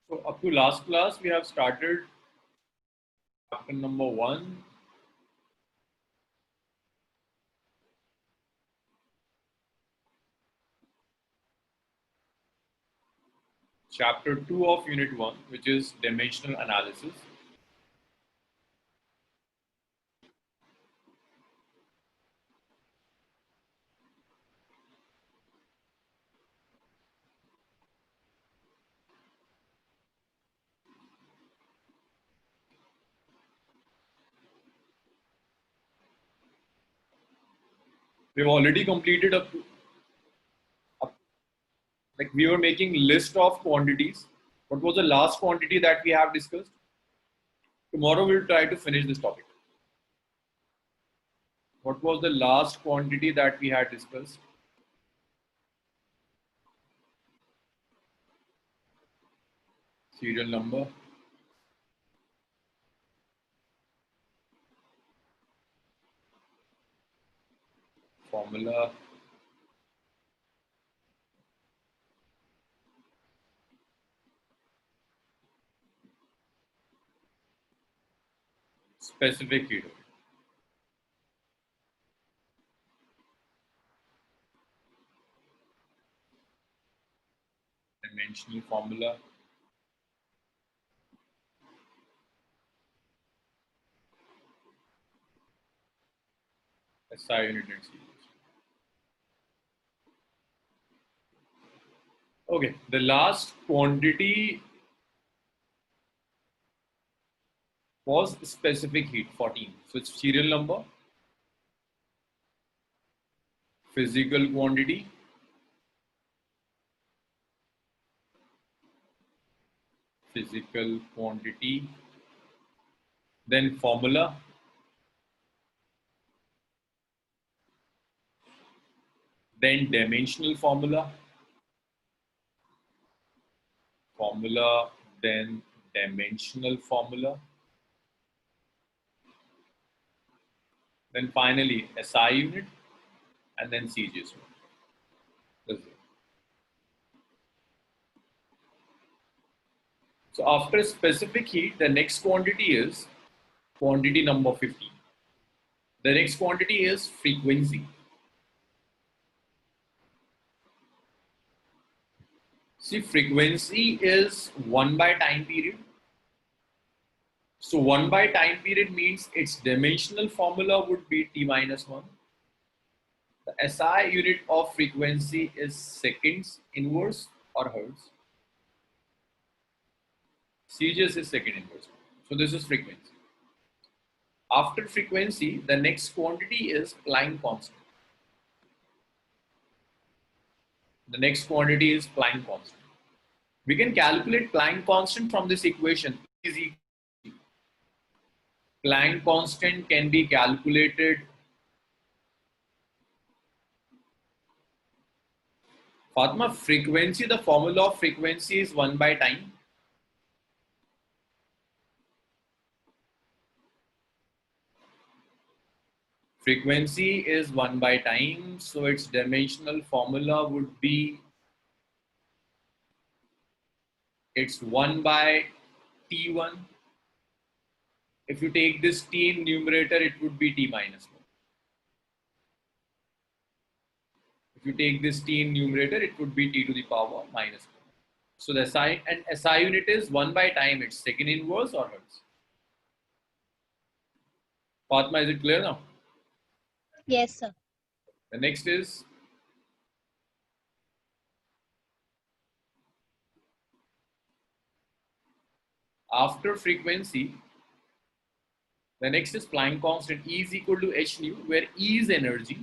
So up to last class, we have started chapter number 1. Chapter 2 of Unit 1, which is dimensional analysis. We've already completed like we were making list of quantities. What was the last quantity that we have discussed? Tomorrow we'll try to finish this topic. What was the last quantity that we had discussed? Serial number. Formula. Specific heat. Dimensional formula. SI unit and series. Okay, the last quantity was specific heat, 14. So it's serial number, physical quantity, then formula, then dimensional formula, then dimensional formula, then finally SI unit, and then CGS. That's it. So after specific heat, the next quantity is quantity number 15. The next quantity is frequency. See, frequency is 1 by time period. So 1 by time period means its dimensional formula would be T minus 1. The SI unit of frequency is seconds inverse or hertz. CGS is second inverse. So this is frequency. After frequency, the next quantity is Planck constant. The next quantity is Planck constant. We can calculate Planck constant from this equation. Planck constant can be calculated. Fatma, frequency, the formula of frequency is 1 by time. Frequency is 1 by time, so its dimensional formula would be, it's 1 by T1. If you take this T in numerator, it would be T minus 1. If you take this T in numerator, it would be T to the power minus 1. So the SI unit is 1 by time, it's second inverse or hertz. Fatma, is it clear now? Yes, sir. The next is after frequency, the next is Planck constant. E is equal to h nu, where E is energy,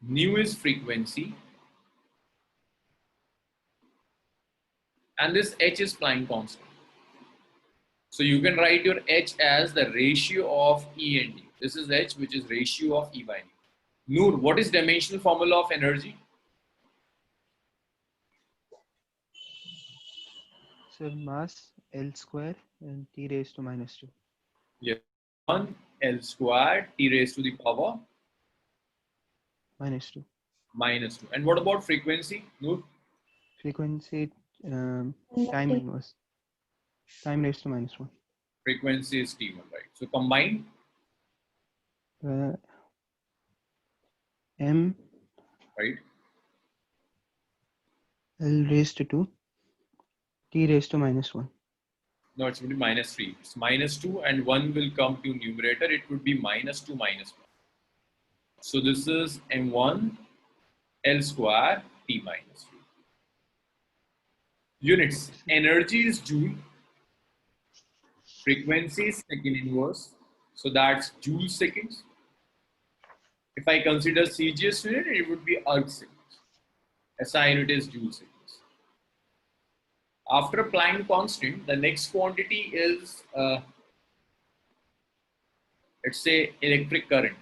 nu is frequency, and this h is Planck constant. So you can write your h as the ratio of E and nu. This is h, which is ratio of E by nu. Noor, what is dimensional formula of energy? So mass L square and T raised to minus 2. Yes, 1 L squared T raised to the power Minus 2. minus 2. And what about frequency, Noor? Frequency Time inverse. Time raised to minus 1. Frequency is T1, right? So combine M right? L raised to 2. T raised to minus 1. No, it should be minus 3. It's minus 2 and 1 will come to numerator. It would be minus 2 minus 1. So this is M1 L square T minus 3. Units. Energy is joule. Frequency is second inverse. So that's joule seconds. If I consider CGS unit, it would be erg seconds. SI unit is joule seconds. After Planck constant, the next quantity is, let's say, electric current.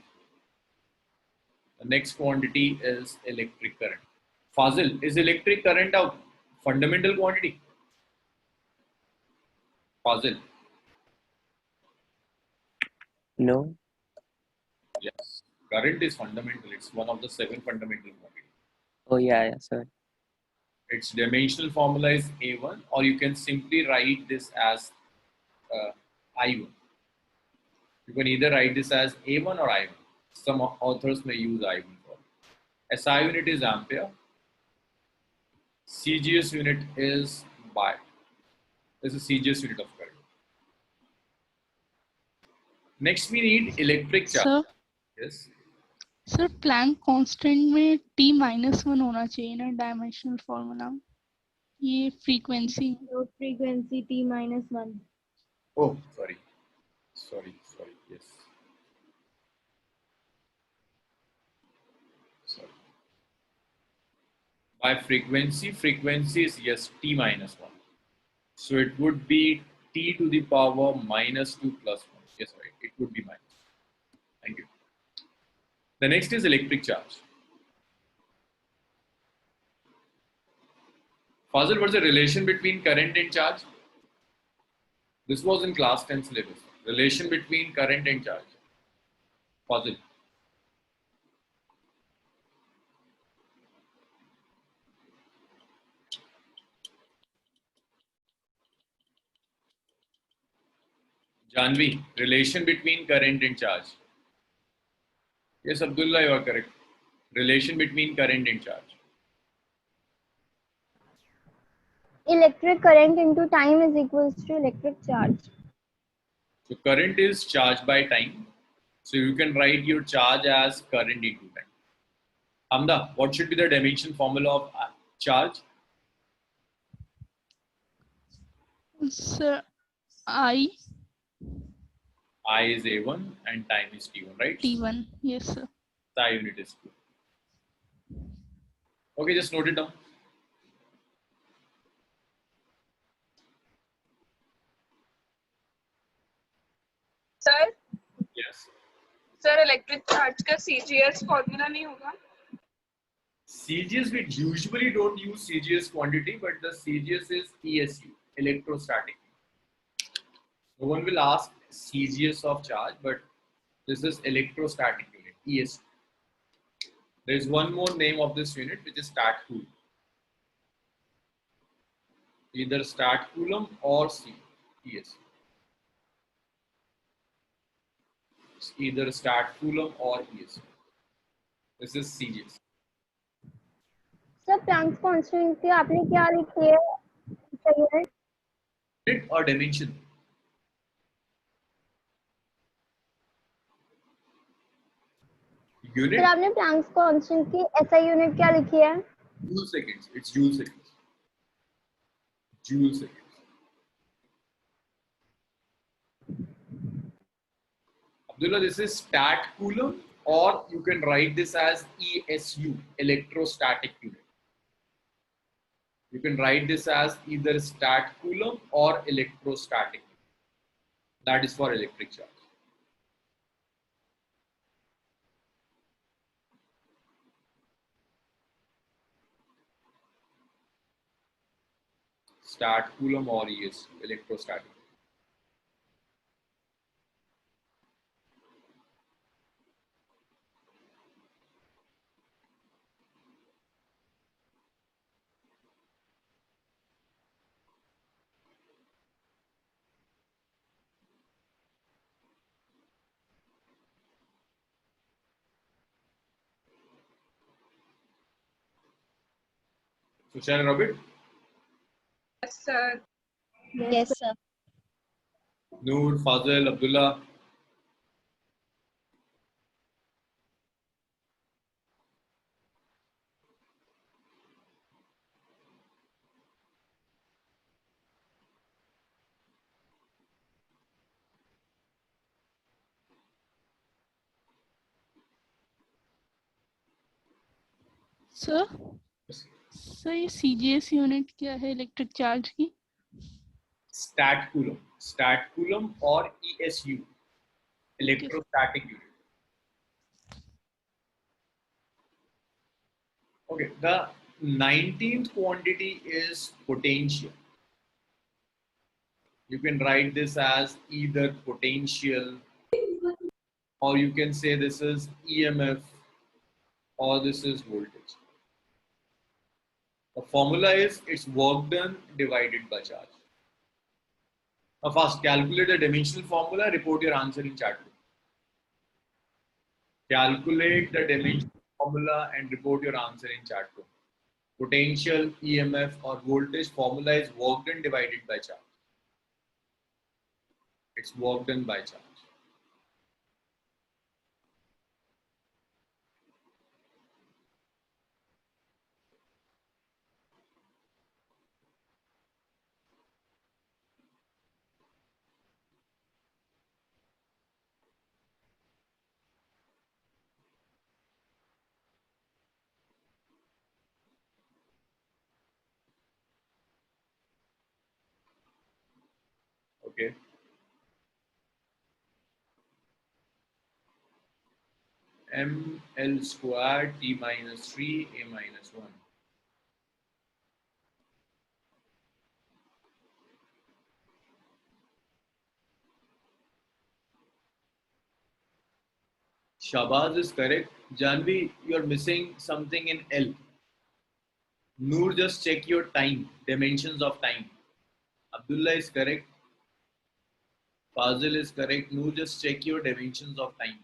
The next quantity is electric current. Fazil, is electric current a fundamental quantity? Fazil. No. Yes. Current is fundamental. It's one of the 7 fundamental quantities. Oh yeah, sir. Its dimensional formula is A1, or you can simply write this as I1. You can either write this as A1 or I1. Some authors may use I1 for it. SI unit is ampere. CGS unit is bar. This is CGS unit of current. Next, we need electric charge. Sir Yes. Sir Planck constant में t minus 1 होना चाहिए ना dimensional formula ये frequency So frequency T minus 1. Oh, sorry. Yes. Sorry. By frequency, frequency is yes t minus 1. So it would be t to the power minus 2 plus 1. Yes, right. It would be minus. Thank you. The next is electric charge. Fazil, what's the relation between current and charge? This was in class 10 syllabus. Relation between current and charge. Fazil. Janvi, relation between current and charge. Yes, Abdullah, you are correct. Relation between current and charge. Electric current into time is equals to electric charge. So current is charged by time. So you can write your charge as current into time. Amda, what should be the dimension formula of charge? Sir I I is A1 and time is T1, right? t1 yes sir Psi unit is 2. Okay, just note it down. Sir Yes. Sir electric charge का CGS formula नहीं होगा CGS, we usually don't use CGS quantity, but the CGS is ESU, electrostatic. No one will ask CGS of charge, but this is electrostatic unit, ESU. There is one more name of this unit, which is stat coulomb. Either stat coulomb or ESU. It's either stat coulomb or ESU. This is CGS. Sir, Planck's constant की आपने क्या लिखी है? Unit? Unit or dimension? Unit? Sir, आपने Planck's constant की SI unit क्या लिखी है? Joule seconds. It's joule seconds. Joule seconds. Abdullah, this is stat coulomb, or you can write this as ESU, electrostatic unit. You can write this as either stat coulomb or electrostatic. That is for electric charge. Stat coulomb or ESU, electrostatic. So shall I rub it? Yes, sir. Yes, sir. Noor, Fazil, Abdullah. Sir sir ये CGS unit क्या है electric charge की? Stat coulomb or ESU, electrostatic unit. Okay, the 19th quantity is potential. You can write this as either potential, or you can say this is EMF, or this is voltage. The formula is it's work done divided by charge. Now first calculate the dimensional formula, report your answer in chat room. Calculate the dimensional formula and report your answer in chat room. Potential, EMF or voltage formula is work done divided by charge. It's work done by charge. Okay. ML squared T minus 3 A minus 1. Shabazz is correct. Janvi, you're missing something in L. Noor, just check your time, dimensions of time. Abdullah is correct. Fazil is correct. Noor, just check your dimensions of time.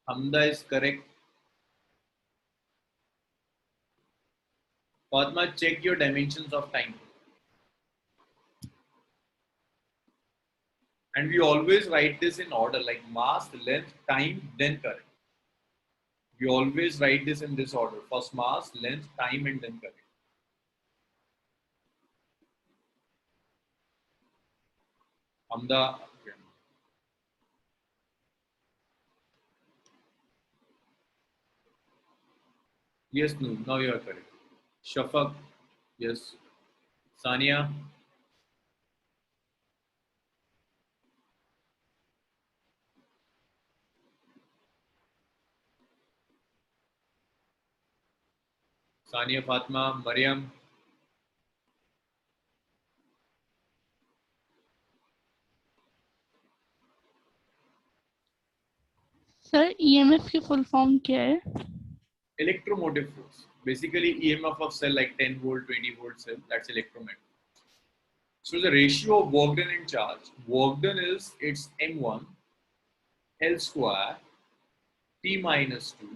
Hamda is correct. Fatma, check your dimensions of time. And we always write this in order, like mass, length, time, then current. We always write this in this order. First mass, length, time, and then current. Hamda. Okay. Yes, no, now you are correct. Shafaq, yes. Sania, Sania Fatma, Mariam, sir EMF की full form क्या है? electromotive force. Basically, EMF of cell like 10 volt, 20 volt cell, that's electromotive. So the ratio of work done and charge, work done is it's M1 L square T minus 2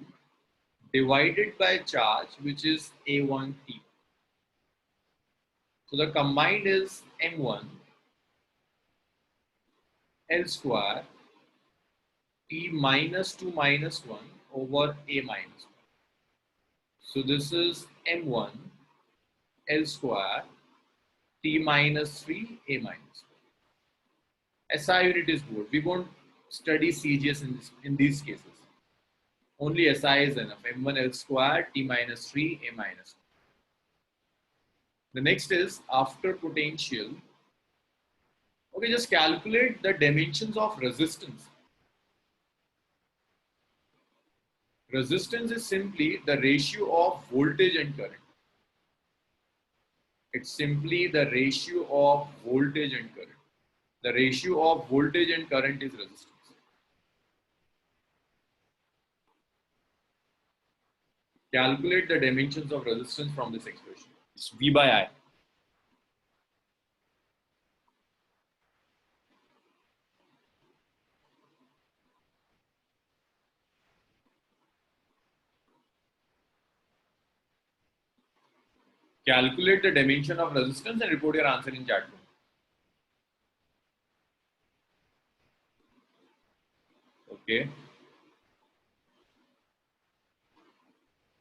divided by charge, which is A1T. So the combined is M1 L square T minus 2 minus 1 over A minus 1. So this is M1 L square T minus 3 A minus 1. SI unit is good. We won't study CGS in these cases. Only SI is enough. M1 L square T minus 3 A minus 1. The next is after potential. Okay, just calculate the dimensions of resistance. Resistance is simply the ratio of voltage and current. It's simply the ratio of voltage and current. The ratio of voltage and current is resistance. Calculate the dimensions of resistance from this expression. It's V by I. Calculate the dimension of resistance and report your answer in chat room. Okay.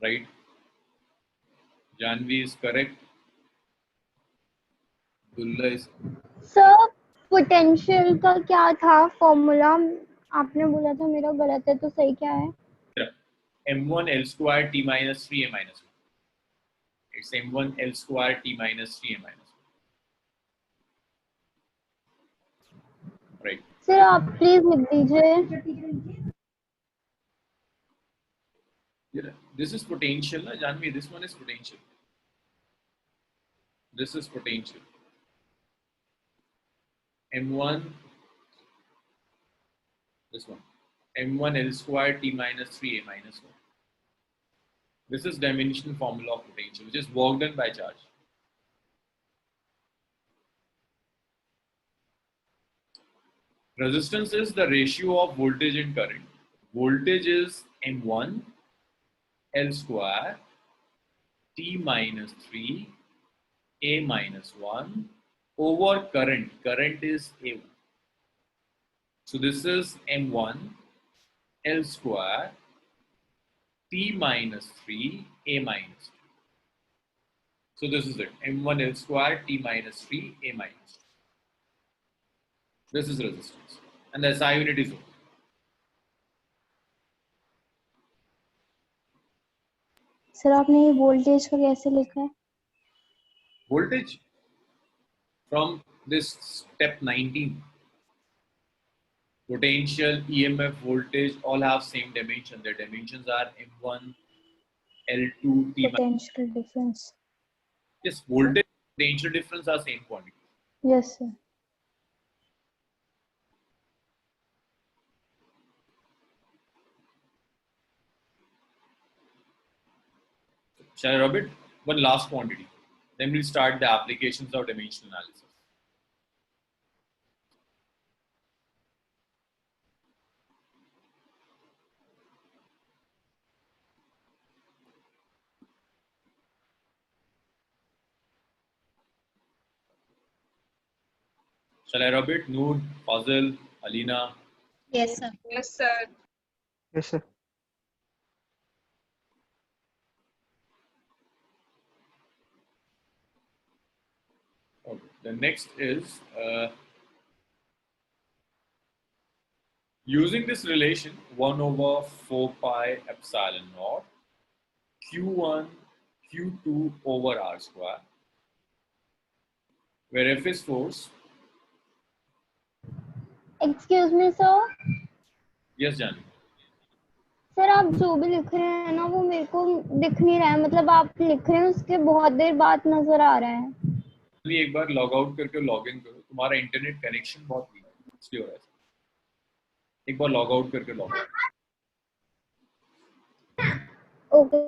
Right. Janvi is correct. Abdullah is sir potential का क्या था formula? आपने बोला था मेरा गलत है तो सही क्या है? m1 L square T minus 3 A minus 1. It's m1 L square T minus 3 A minus 1. Right. Sir आप प्लीज लिख दीजिए. Yeah, this is potential, na Janvi. This one is potential. This is potential. M1, this one. M1 L square T minus 3 A minus 1. This is dimensional formula of potential, which is work done by charge. Resistance is the ratio of voltage and current. Voltage is M1 L square T minus 3 A minus 1 over current. Current is A1. So this is M1 L square T minus 3 A minus 2. So this is it. M1 L square T minus 3 A minus 2. This is resistance. And the SI unit is ohm. Sir आपने ये voltage का कैसे लिखा है? Voltage from this step 19. Potential, EMF, voltage all have same dimension. Their dimensions are M1, L2, T minus. Potential difference. Yes, voltage, potential difference are same quantity. Yes sir. Shall I rub it? One last quantity. Then we'll start the applications of dimensional analysis. Shall I rub it? Noor, Fazil, Alina. Yes sir. Yes, sir. Yes, sir. Okay. The next is using this relation 1 over 4 pi epsilon naught q1 q2 over r square, where F is force. Excuse me sir. Yes, Jani. Sir आप जो भी लिख रहे हैं ना वो मेरे को दिख नहीं रहा है. मतलब आप लिख रहे हैं उसके बहुत देर बाद नजर आ रहा है. अभी एक बार लॉग आउट करके लॉग इन करो. तुम्हारा इंटरनेट कनेक्शन बहुत वीक है, इसलिए हो रहा है. एक बार लॉग आउट करके log out. Okay.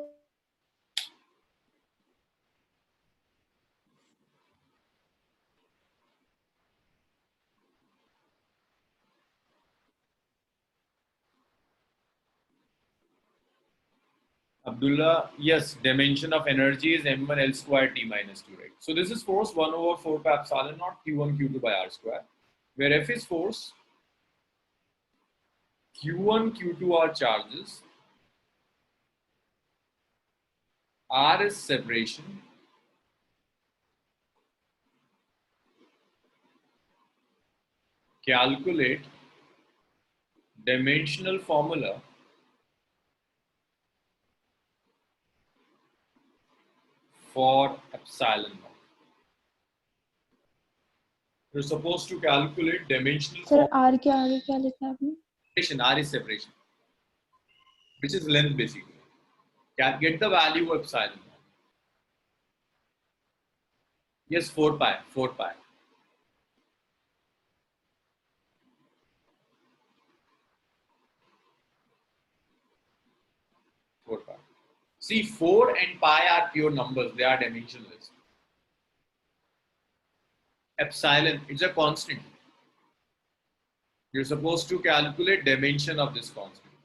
Abdullah, yes, dimension of energy is m1 L square T minus 2, right? So this is force 1 over 4 pi epsilon naught q1 q2 by r square, where F is force, q1 q2 are charges, r is separation, calculate dimensional formula for epsilon naught. You're supposed to calculate dimensional sir R के आगे क्या लिखा है आपने? separation. R is separation, which is length basically. Get the value of epsilon naught. Yes, 4 pi, 4 pi. See, 4 and pi are pure numbers, they are dimensionless. Epsilon, it's a constant. You're supposed to calculate dimension of this constant.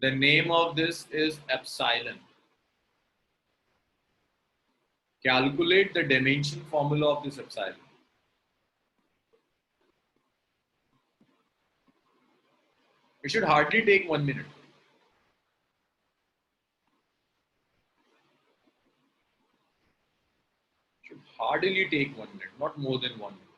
The name of this is epsilon. Calculate the dimension formula of this epsilon. It should hardly take 1 minute. Should hardly take 1 minute, not more than 1 minute.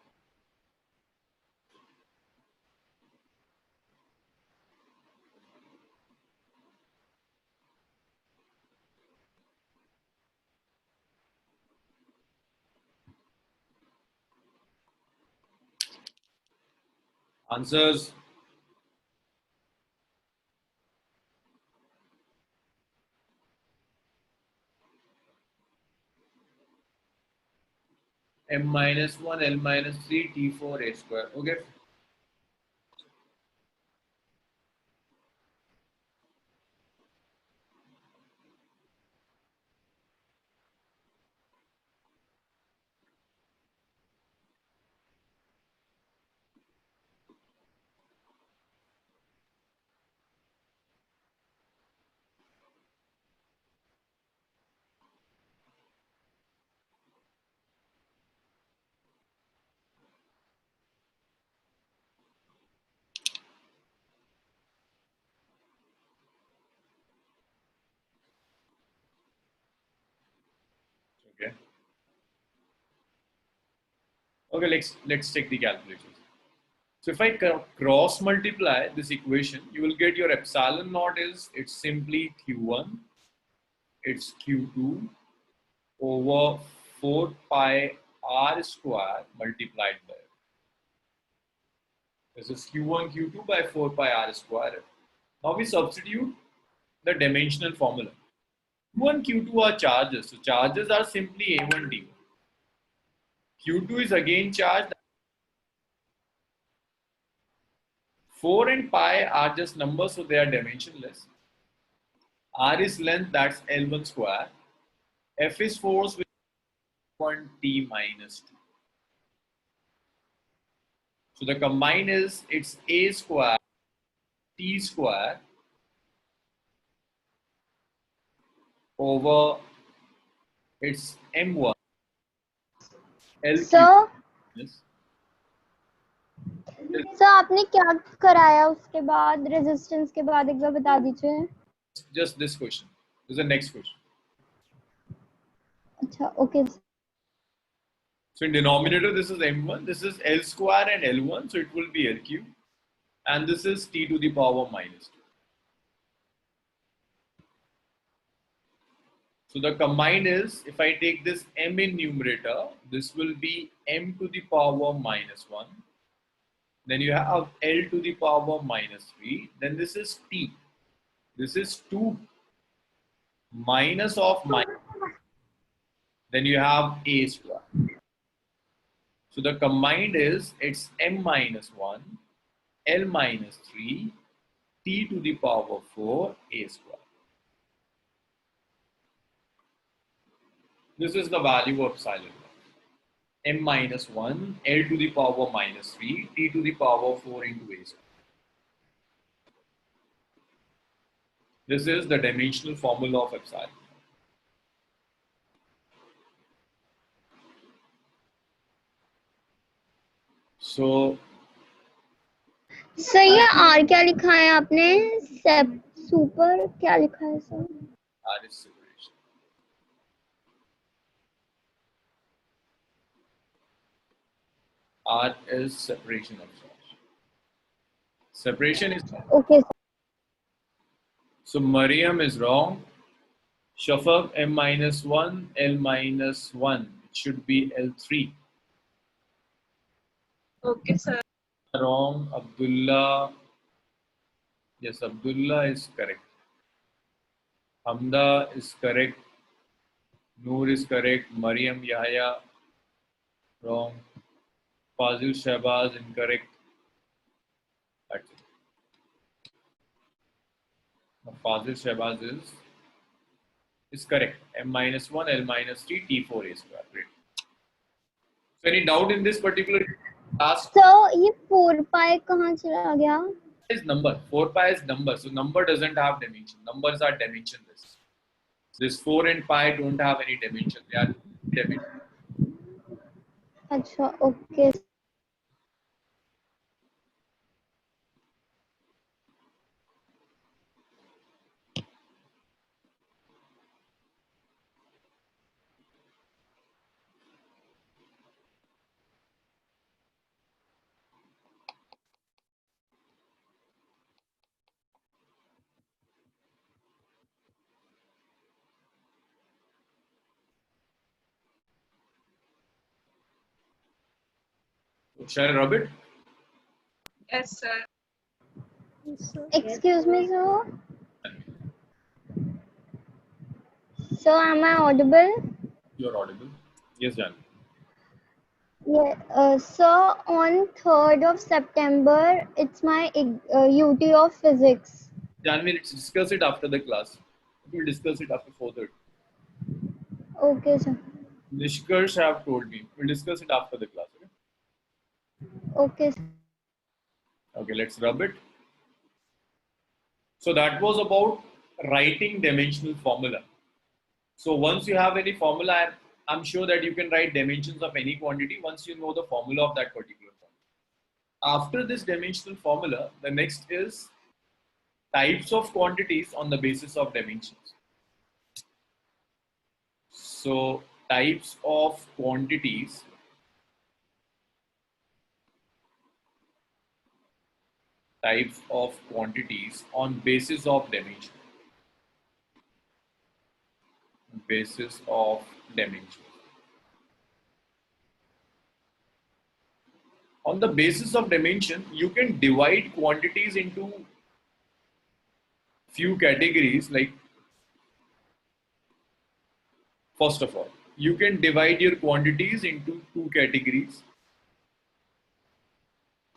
Answers. M minus 1, L minus 3, T4, A square. Okay. Okay. Okay, let's take the calculations. So if I cross multiply this equation, you will get your epsilon naught is, it's simply Q1, it's Q2 over 4 pi R square multiplied by. This is Q1, Q2 by 4 pi R square. Now we substitute the dimensional formula. Q1, Q2 are charges. So charges are simply A1, D1. Q2 is again charged. 4 and pi are just numbers, so they are dimensionless. R is length, that's L1 square. F is force, which is 1 T minus 2. So the combine is, it's A square, T square over, it's M1, L sir Yes. Sir आपने क्या कराया उसके बाद resistance के बाद एक बार बता दीजिए. Just this question. This is the next question. अच्छा okay. So in denominator, this is M1, this is L square and L1, so it will be L cube. And this is T to the power minus 2. So the combined is, if I take this M in numerator, this will be M to the power minus 1. Then you have L to the power minus 3. Then this is T. This is 2 minus of minus. Then you have A square. So the combined is, it's M minus 1, L minus 3, T to the power 4, A square. This is the value of epsilon. M minus 1, L to the power minus 3, T to the power 4 into A square. This is the dimensional formula of epsilon. So, sir ये are क्या लिखा है आपने? Super क्या लिखा है sir? R is separation. R is separation of charge. Separation is okay sir. so Mariam is wrong. Shafaq M minus 1, L minus 1. It should be L3. Okay, sir. Wrong. Abdullah. Yes, Abdullah is correct. Hamda is correct. Noor is correct. Mariam Yahya wrong. Fazil Shahbaz incorrect. That's it. Now, Fazil Shahbaz is correct. M minus 1, L minus 3, T4 A square. Great. So any doubt in this particular task? Sir ये 4 पाई कहाँ चला गया? Is number. 4 pi is number. So number doesn't have dimension. Numbers are dimensionless. This 4 and pi don't have any dimension. They are अच्छा okay Shall I rub it? Yes, sir. excuse me so am I audible? You're audible. Yes, Jan. Yeah, so on 3rd of September, it's my UT of physics. Janvi, let's discuss it after the class. We'll discuss it after 4:30. Okay, sir. Nishkarsh have told me. We'll discuss it after the class. Okay, sir. Okay, let's rub it. So that was about writing dimensional formula. So once you have any formula, I'm sure that you can write dimensions of any quantity once you know the formula of that particular formula. After this dimensional formula, the next is types of quantities on the basis of dimensions. So types of quantities on basis of dimension. Basis of dimension. On the basis of dimension, you can divide quantities into few categories. Like, first of all, you can divide your quantities into two categories.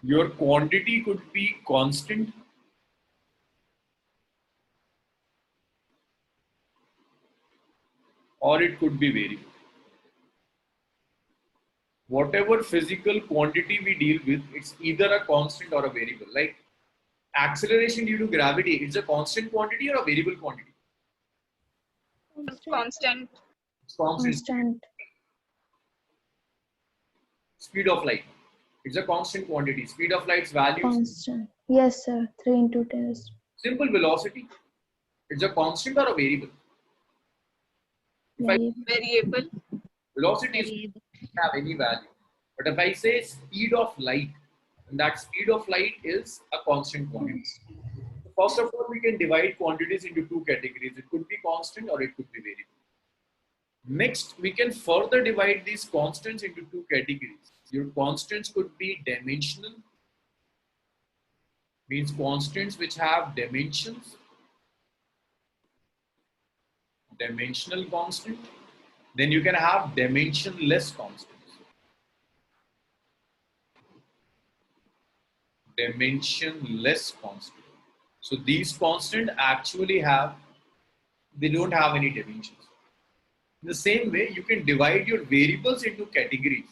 Your quantity could be constant or it could be variable. Whatever physical quantity we deal with, it's either a constant or a variable. Like acceleration due to gravity, it's a constant quantity or a variable quantity? Constant. It's constant. Constant. Speed of light, it's a constant quantity. Speed of light's values. Constant. Yes, sir. 3 into 10. Simple velocity, it's a constant or a variable? If I Variable. velocity doesn't have any value, but if I say speed of light, then that speed of light is a constant quantity. So first of all, we can divide quantities into two categories. It could be constant or it could be variable. Next, we can further divide these constants into two categories. Your constants could be dimensional, means constants which have dimensions, dimensional constant. Then you can have dimensionless constants. Dimensionless constant. So these constants actually they don't have any dimensions. In the same way, you can divide your variables into categories.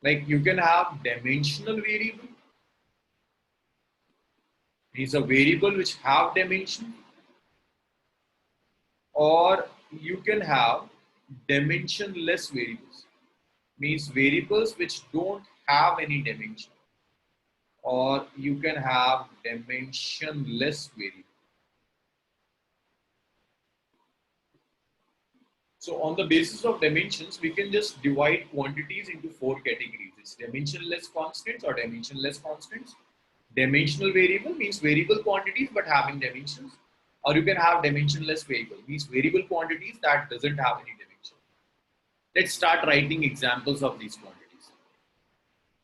Like you can have dimensional variable, means a variable which have dimension, or you can have dimensionless variables, means variables which don't have any dimension, or you can have dimensionless variable. So on the basis of dimensions, we can just divide quantities into four categories. It's dimensionless constants or dimensionless constants. Dimensional variable means variable quantities but having dimensions. Or you can have dimensionless variable, means variable quantities that doesn't have any dimension. Let's start writing examples of these quantities.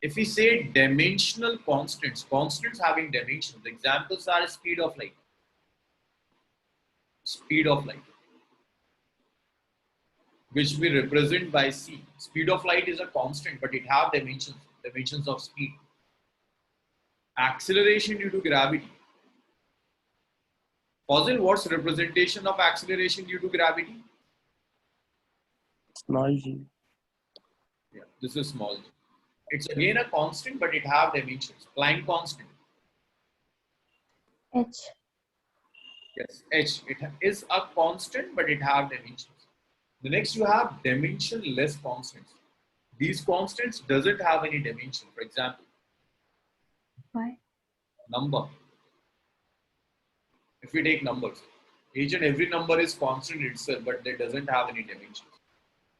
If we say dimensional constants, constants having dimensions, examples are speed of light. Speed of light, which we represent by c. Speed of light is a constant, but it have dimensions of speed. Acceleration due to gravity. Fazil, what's representation of acceleration due to gravity? Small g. Yeah, this is small g. It's again a constant, but it have dimensions. Planck constant. H. Yes, h. It is a constant, but it have dimensions. The next you have dimensionless constants. These constants doesn't have any dimension. For example, number. If we take numbers, each and every number is constant itself, but they doesn't have any dimensions.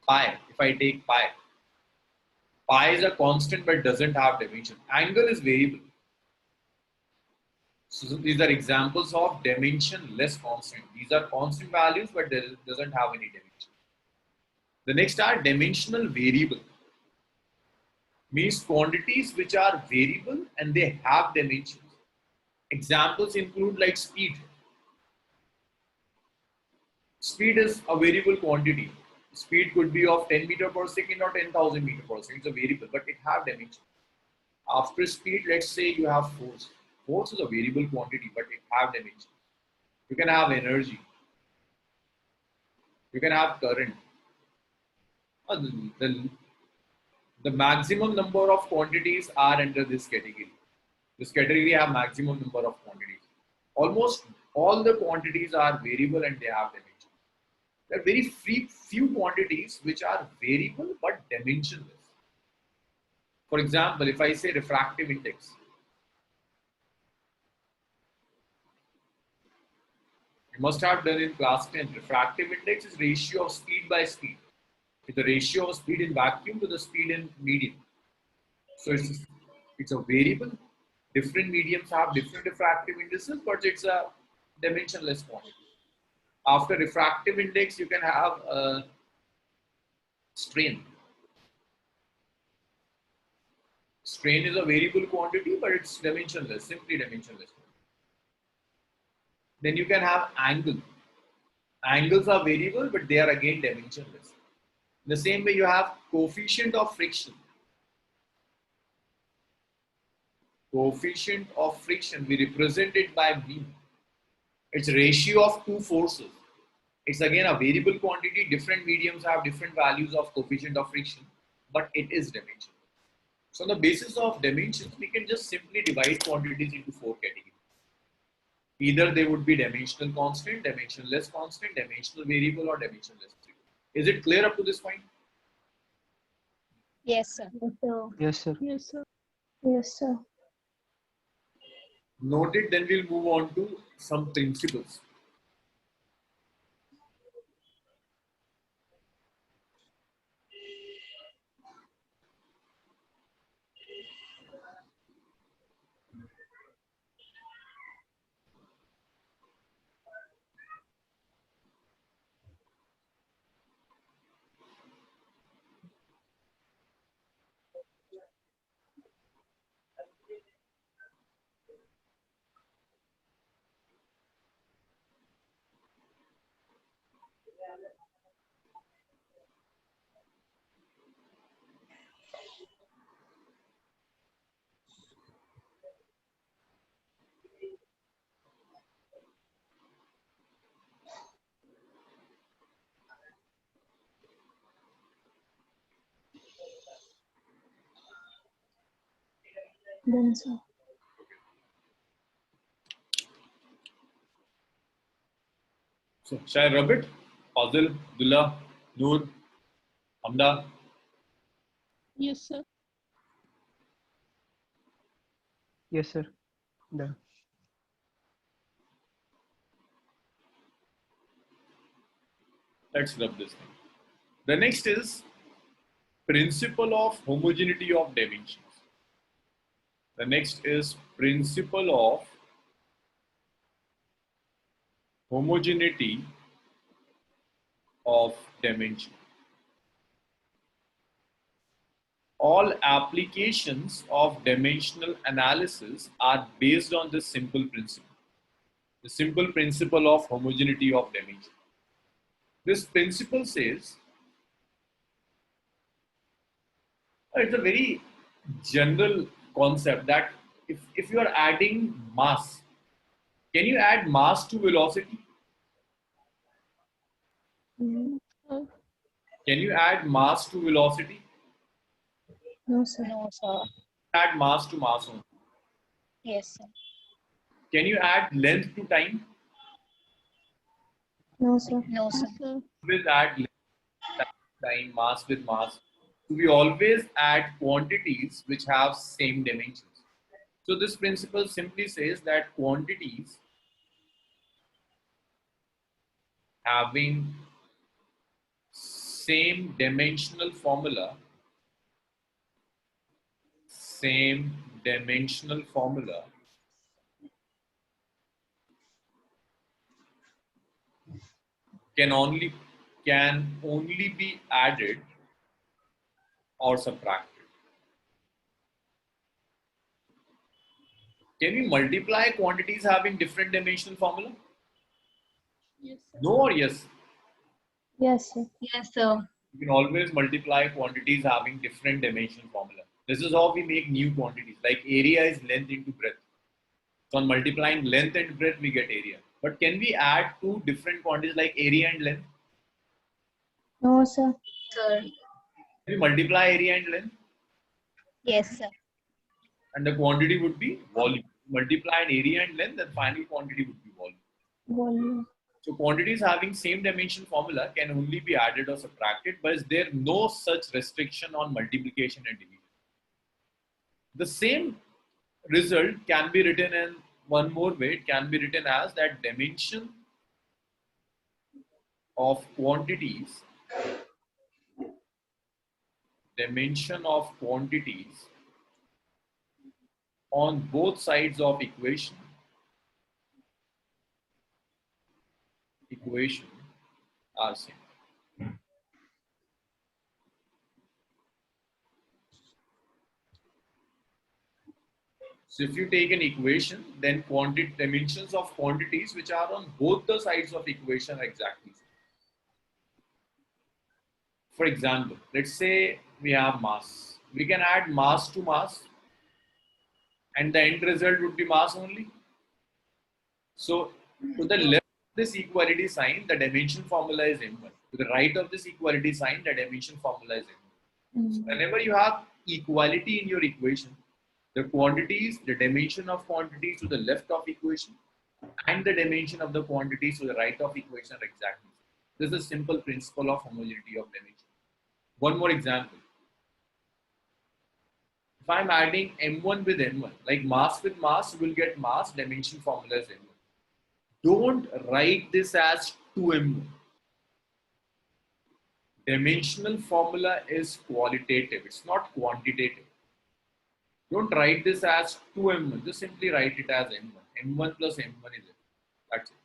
Pi, if I take pi is a constant but doesn't have dimension. Angle is variable. So these are examples of dimensionless constant. These are constant values but they doesn't have any dimension. The next are dimensional variable. Means quantities which are variable and they have dimensions. Examples include like speed. Speed is a variable quantity. Speed could be of 10 meter per second or 10,000 meter per second. It's a variable, but it have dimensions. After speed, let's say you have force. Force is a variable quantity, but it have dimensions. You can have energy. You can have current. The maximum number of quantities are under this category. This category have maximum number of quantities. Almost all the quantities are variable and they have dimensions. There are very few quantities which are variable but dimensionless. For example, if I say refractive index, you must have done in class 10. Refractive index is ratio of speed by speed. It's the ratio of speed in vacuum to the speed in medium. So it's a variable. Different mediums have different refractive indices, but it's a dimensionless quantity. After refractive index, you can have strain. Strain is a variable quantity, but it's dimensionless, simply dimensionless. Then you can have angle. Angles are variable, but they are again dimensionless. In the same way, you have coefficient of friction. Coefficient of friction, we represent it by mu. It's ratio of two forces. It's again a variable quantity. Different mediums have different values of coefficient of friction, but it is dimension. So on the basis of dimensions, we can just simply divide quantities into four categories. Either they would be dimensional constant, dimensionless constant, dimensional variable, or dimensionless variable. Is it clear up to this point? Yes, sir. Yes, sir. Yes, sir. Yes, sir. Noted, then we'll move on to some principles. Then, sir. So, shall I rub it? Fazil, Dullah, Noor, Hamda. Yes, sir. Yes, sir. Done. Let's rub this thing. The next is principle of homogeneity of dimensions. The next is principle of homogeneity of dimension. All applications of dimensional analysis are based on this simple principle. The simple principle of homogeneity of dimension. This principle says, it's a very general concept that if you are adding mass, can you add mass to velocity? Sir. Can you add mass to velocity? No, sir. No, sir. Add mass to mass only. Yes, sir. Can you add length to time? No, sir. No, sir. Yes, sir. With add length. time mass with mass. So we always add quantities which have same dimensions. So this principle simply says that quantities having same dimensional formula can only be added or subtracted. Can we multiply quantities having different dimensional formula? Yes, sir. No or yes? Yes, sir. Yes, sir. You can always multiply quantities having different dimensional formula. This is how we make new quantities. Like area is length into breadth. So on multiplying length and breadth, we get area. But can we add two different quantities like area and length? No, sir. Sir. Can we multiply area and length? Yes, sir. And the quantity would be volume. Multiply an area and length, the final quantity would be volume. Volume. So quantities having same dimension formula can only be added or subtracted, but is there no such restriction on multiplication and division? The same result can be written in one more way. It can be written as that dimension of quantities on both sides of equation are same. So if you take an equation, then dimensions of quantities which are on both the sides of equation are exactly same. For example, let's say we have mass. We can add mass to mass and the end result would be mass only. So to the left of this equality sign, the dimension formula is m1. To the right of this equality sign, the dimension formula is m1. So whenever you have equality in your equation, the quantities, the dimension of quantities to the left of equation and the dimension of the quantities to the right of equation are exactly same. This is a simple principle of homogeneity of dimension. One more example. If I'm adding m1 with m1, like mass with mass, you will get mass, dimension formula is m1. Don't write this as 2m1. Dimensional formula is qualitative, it's not quantitative. Don't write this as 2m1, just simply write it as m1. m1 plus m1 is it. That's it.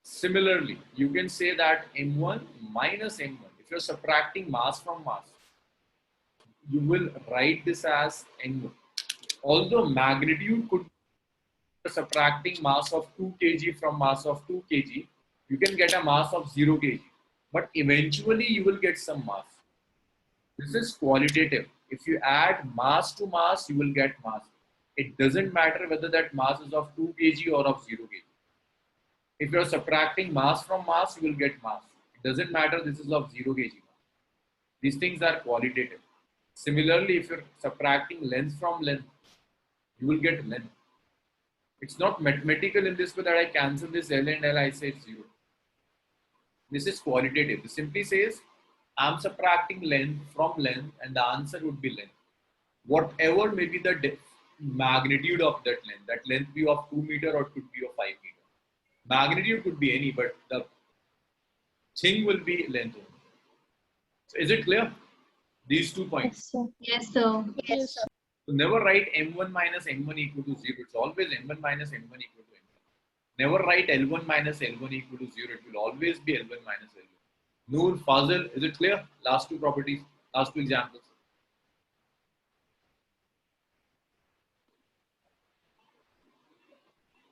Similarly, you can say that m1 minus m1. If you're subtracting mass from mass, you will write this as n1. Although magnitude could be subtracting mass of 2 kg from mass of 2 kg, you can get a mass of 0 kg. But eventually you will get some mass. This is qualitative. If you add mass to mass, you will get mass. It doesn't matter whether that mass is of 2 kg or of 0 kg. If you're subtracting mass from mass, you will get mass. It doesn't matter this is of 0 kg. These things are qualitative. Similarly, if you're subtracting length from length, you will get length. It's not mathematical in this way that I cancel this L and L, I say it's 0. This is qualitative. This simply says I'm subtracting length from length and the answer would be length. Whatever may be the magnitude of that length be of 2 meter or could be of 5 meter. Magnitude could be any, but the thing will be length only. So is it clear? These 2 points. Yes, sir. Yes, sir. Yes. So never write m1 minus m1 equal to 0. It's always m1 minus m1 equal to m1. Never write L1 minus L1 equal to 0. It will always be L1 minus L1. Noor, Fazil, is it clear? Last two properties, last two examples.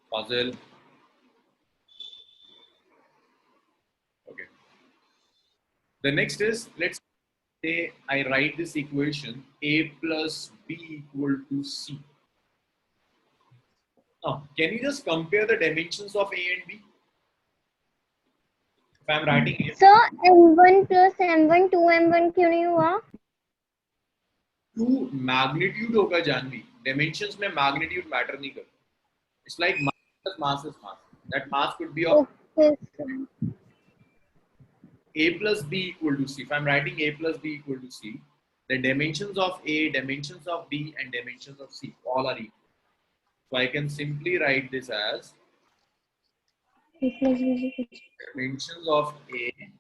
Fazil. Okay. The next is, let's say I write this equation A plus B equal to C. Now, can you just compare the dimensions of A and B? If I'm writing A, sir m1 plus m1 2m1 क्यों नहीं हुआ? 2 magnitude होगा Janvi. Dimensions में magnitude matter नहीं करता. It's like mass plus mass is mass. That mass could be of Okay, sir. A plus B equal to C. If I'm writing A plus B equal to C, the dimensions of A, dimensions of B, and dimensions of C all are equal. So I can simply write this as A plus B is equal to- dimensions of A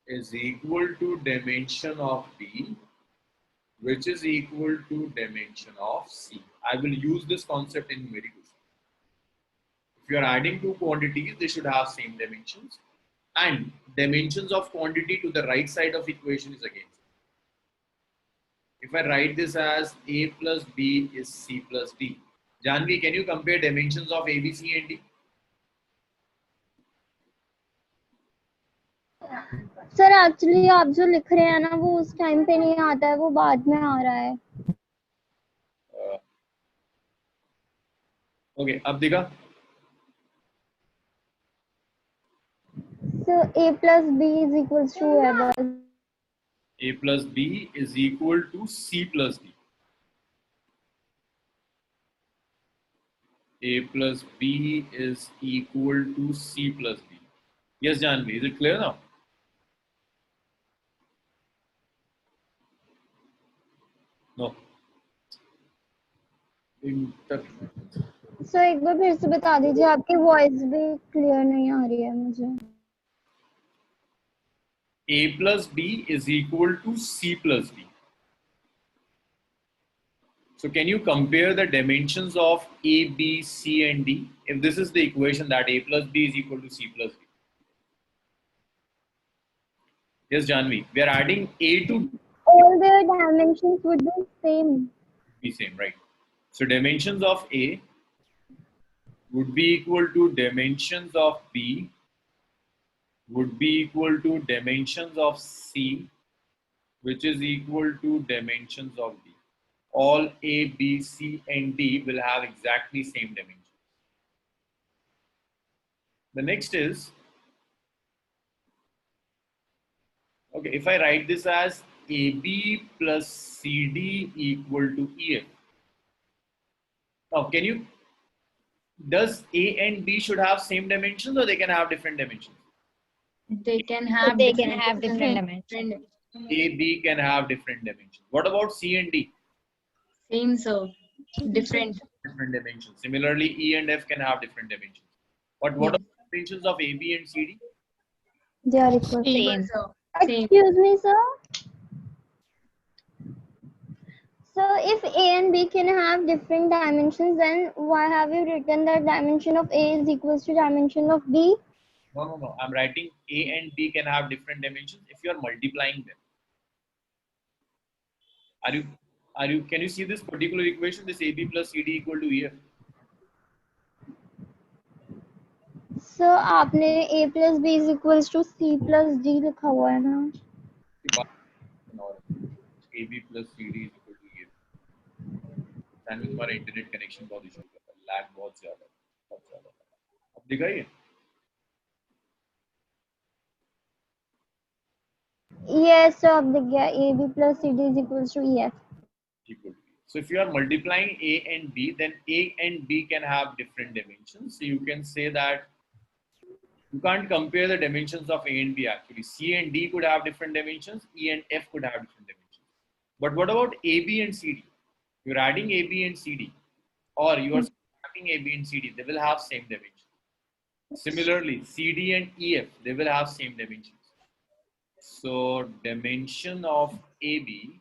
is equal to dimension of B, which is equal to dimension of C. I will use this concept in numericals. If you are adding two quantities, they should have same dimensions. And dimensions of quantity to the right side of equation is again. If I write this as A plus B is C plus D. Janvi, can you compare dimensions of A, B, C and D? Sir actually आप जो लिख रहे हैं ना वो उस time पे नहीं आता है, वो बाद में आ रहा है. Okay, अब दिखा. So A plus B is equals to है बस. A plus B is equal to C plus D. A plus B is equal to C plus D. Yes, Janvi, is it clear now? No. सो एक बार फिर से बता दीजिए, आपकी voice भी clear नहीं आ रही है मुझे. A plus B is equal to C plus D. So can you compare the dimensions of A, B, C and D? If this is the equation that A plus B is equal to C plus D. Yes, Janvi, we are adding A to All their dimensions would be same. be same, right? So dimensions of A would be equal to dimensions of B would be equal to dimensions of C, which is equal to dimensions of D. All A, B, C and D will have exactly same dimensions. The next is, okay, if I write this as AB plus CD equal to EF. Now, does A and B should have same dimensions or they can have different dimensions? They can have different dimensions. A, B can have different dimensions. What about C and D? Same, so different. Different dimensions. Similarly, E and F can have different dimensions. But what are the dimensions of AB and CD? They are equal. Same. Same. Excuse me, sir. So if A and B can have different dimensions, then why have you written that dimension of A is equals to dimension of B? No. I'm writing A and B can have different dimensions if you are multiplying them. Can you see this particular equation, this AB plus CD equal to EF? So आपने A plus B is equals to C plus D लिखा हुआ है ना? AB plus CD is equal to EF. में तुम्हारा internet connection बहुत issue कर रहा है, लैग बहुत ज्यादा. अब दिखा ये? Yes, so अब दिख गया. AB plus CD is equals to EF. Equal to E. So if you are multiplying A and B, then A and B can have different dimensions. So you can say that you can't compare the dimensions of A and B actually. C and D could have different dimensions, E and F could have different dimensions. But what about AB and CD? You're adding AB and CD, or you are subtracting AB and CD, they will have same dimensions. Similarly, CD and EF, they will have same dimensions. So dimension of AB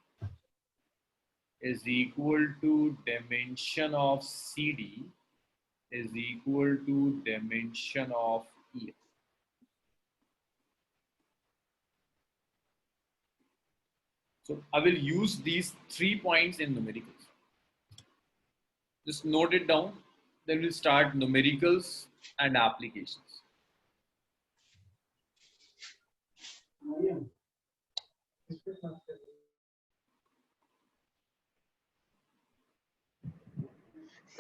is equal to dimension of CD is equal to dimension of EF. So I will use these 3 points in numericals. Just note it down. Then we'll start numericals and applications.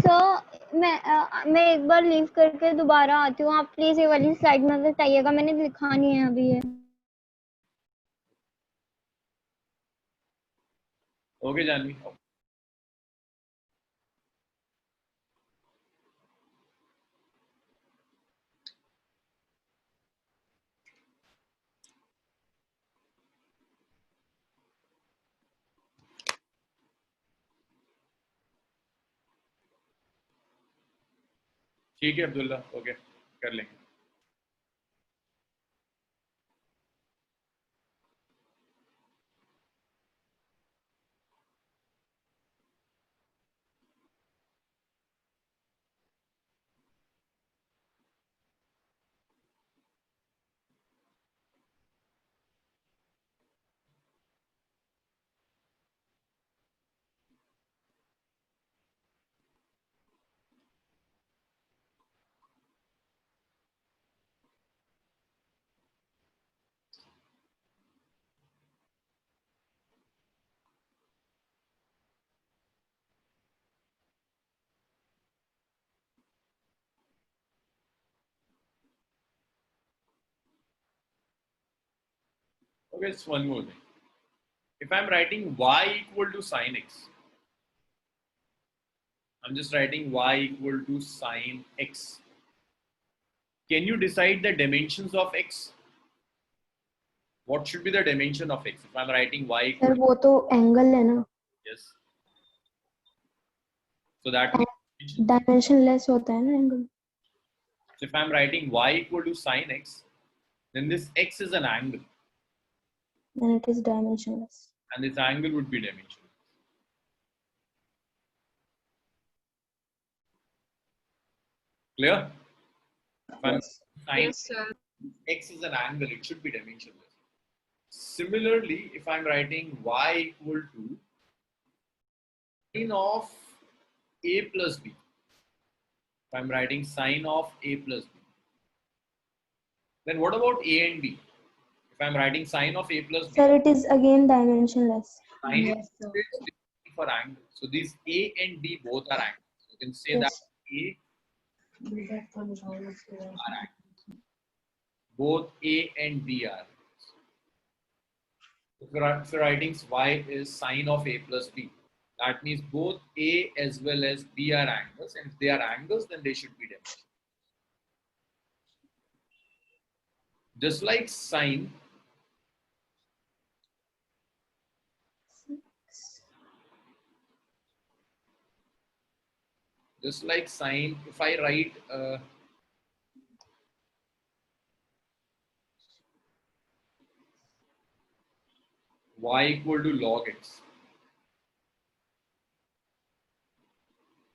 So मैं एक बार leave करके दोबारा आती हूँ. आप please ये वाली slide में बताइएगा, मैंने लिखा नहीं है अभी ये. Okay, Janvi. ठीक है अब्दुल्ला, ओके कर लेंगे. Okay, it's one more thing. If I'm writing y equal to sine x, I'm just writing y equal to sine x. Can you decide the dimensions of x? What should be the dimension of x? If I'm writing y equal sir वो तो angle है ना, yes. So that means dimensionless होता है ना angle. so if I'm writing y equal to sine x, then this x is an angle And it is dimensionless. and this angle would be dimensional. Clear? If I'm Yes. sine Yes, sir. x is an angle, it should be dimensionless. Similarly, if I'm writing y equal to sine of a plus b, if I'm writing sine of a plus b, then what about a and b? If I'm writing sine of a plus b, Sir, it is again dimensionless. sine Yes, sir. is different for angles. So these a and b both are angles. You can say that Yes. a are angles. Both a and b are angles. If you're writing y is sine of a plus b, that means both a as well as b are angles, and if they are angles, then they should be dimensional. Just like sine, if I write y equal to log x,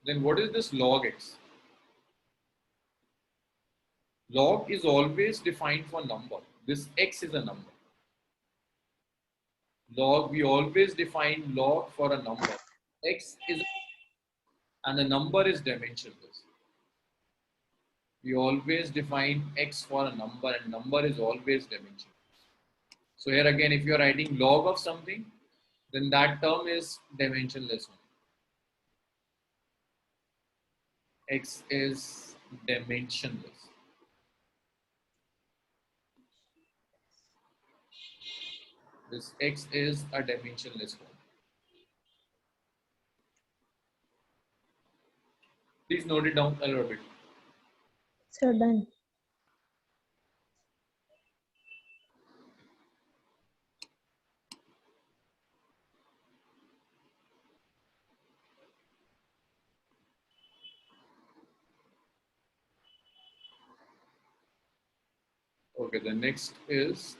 then what is this log x? Log is always defined for number. This x is a number. Log, we always define log for a number. X is, and the number is dimensionless. We always define x for a number, and number is always dimensionless. So here again, if you're writing log of something, then that term is dimensionless. X is dimensionless. This x is a dimensionless form. Please note it down a little bit. Sir, done. Okay, the next is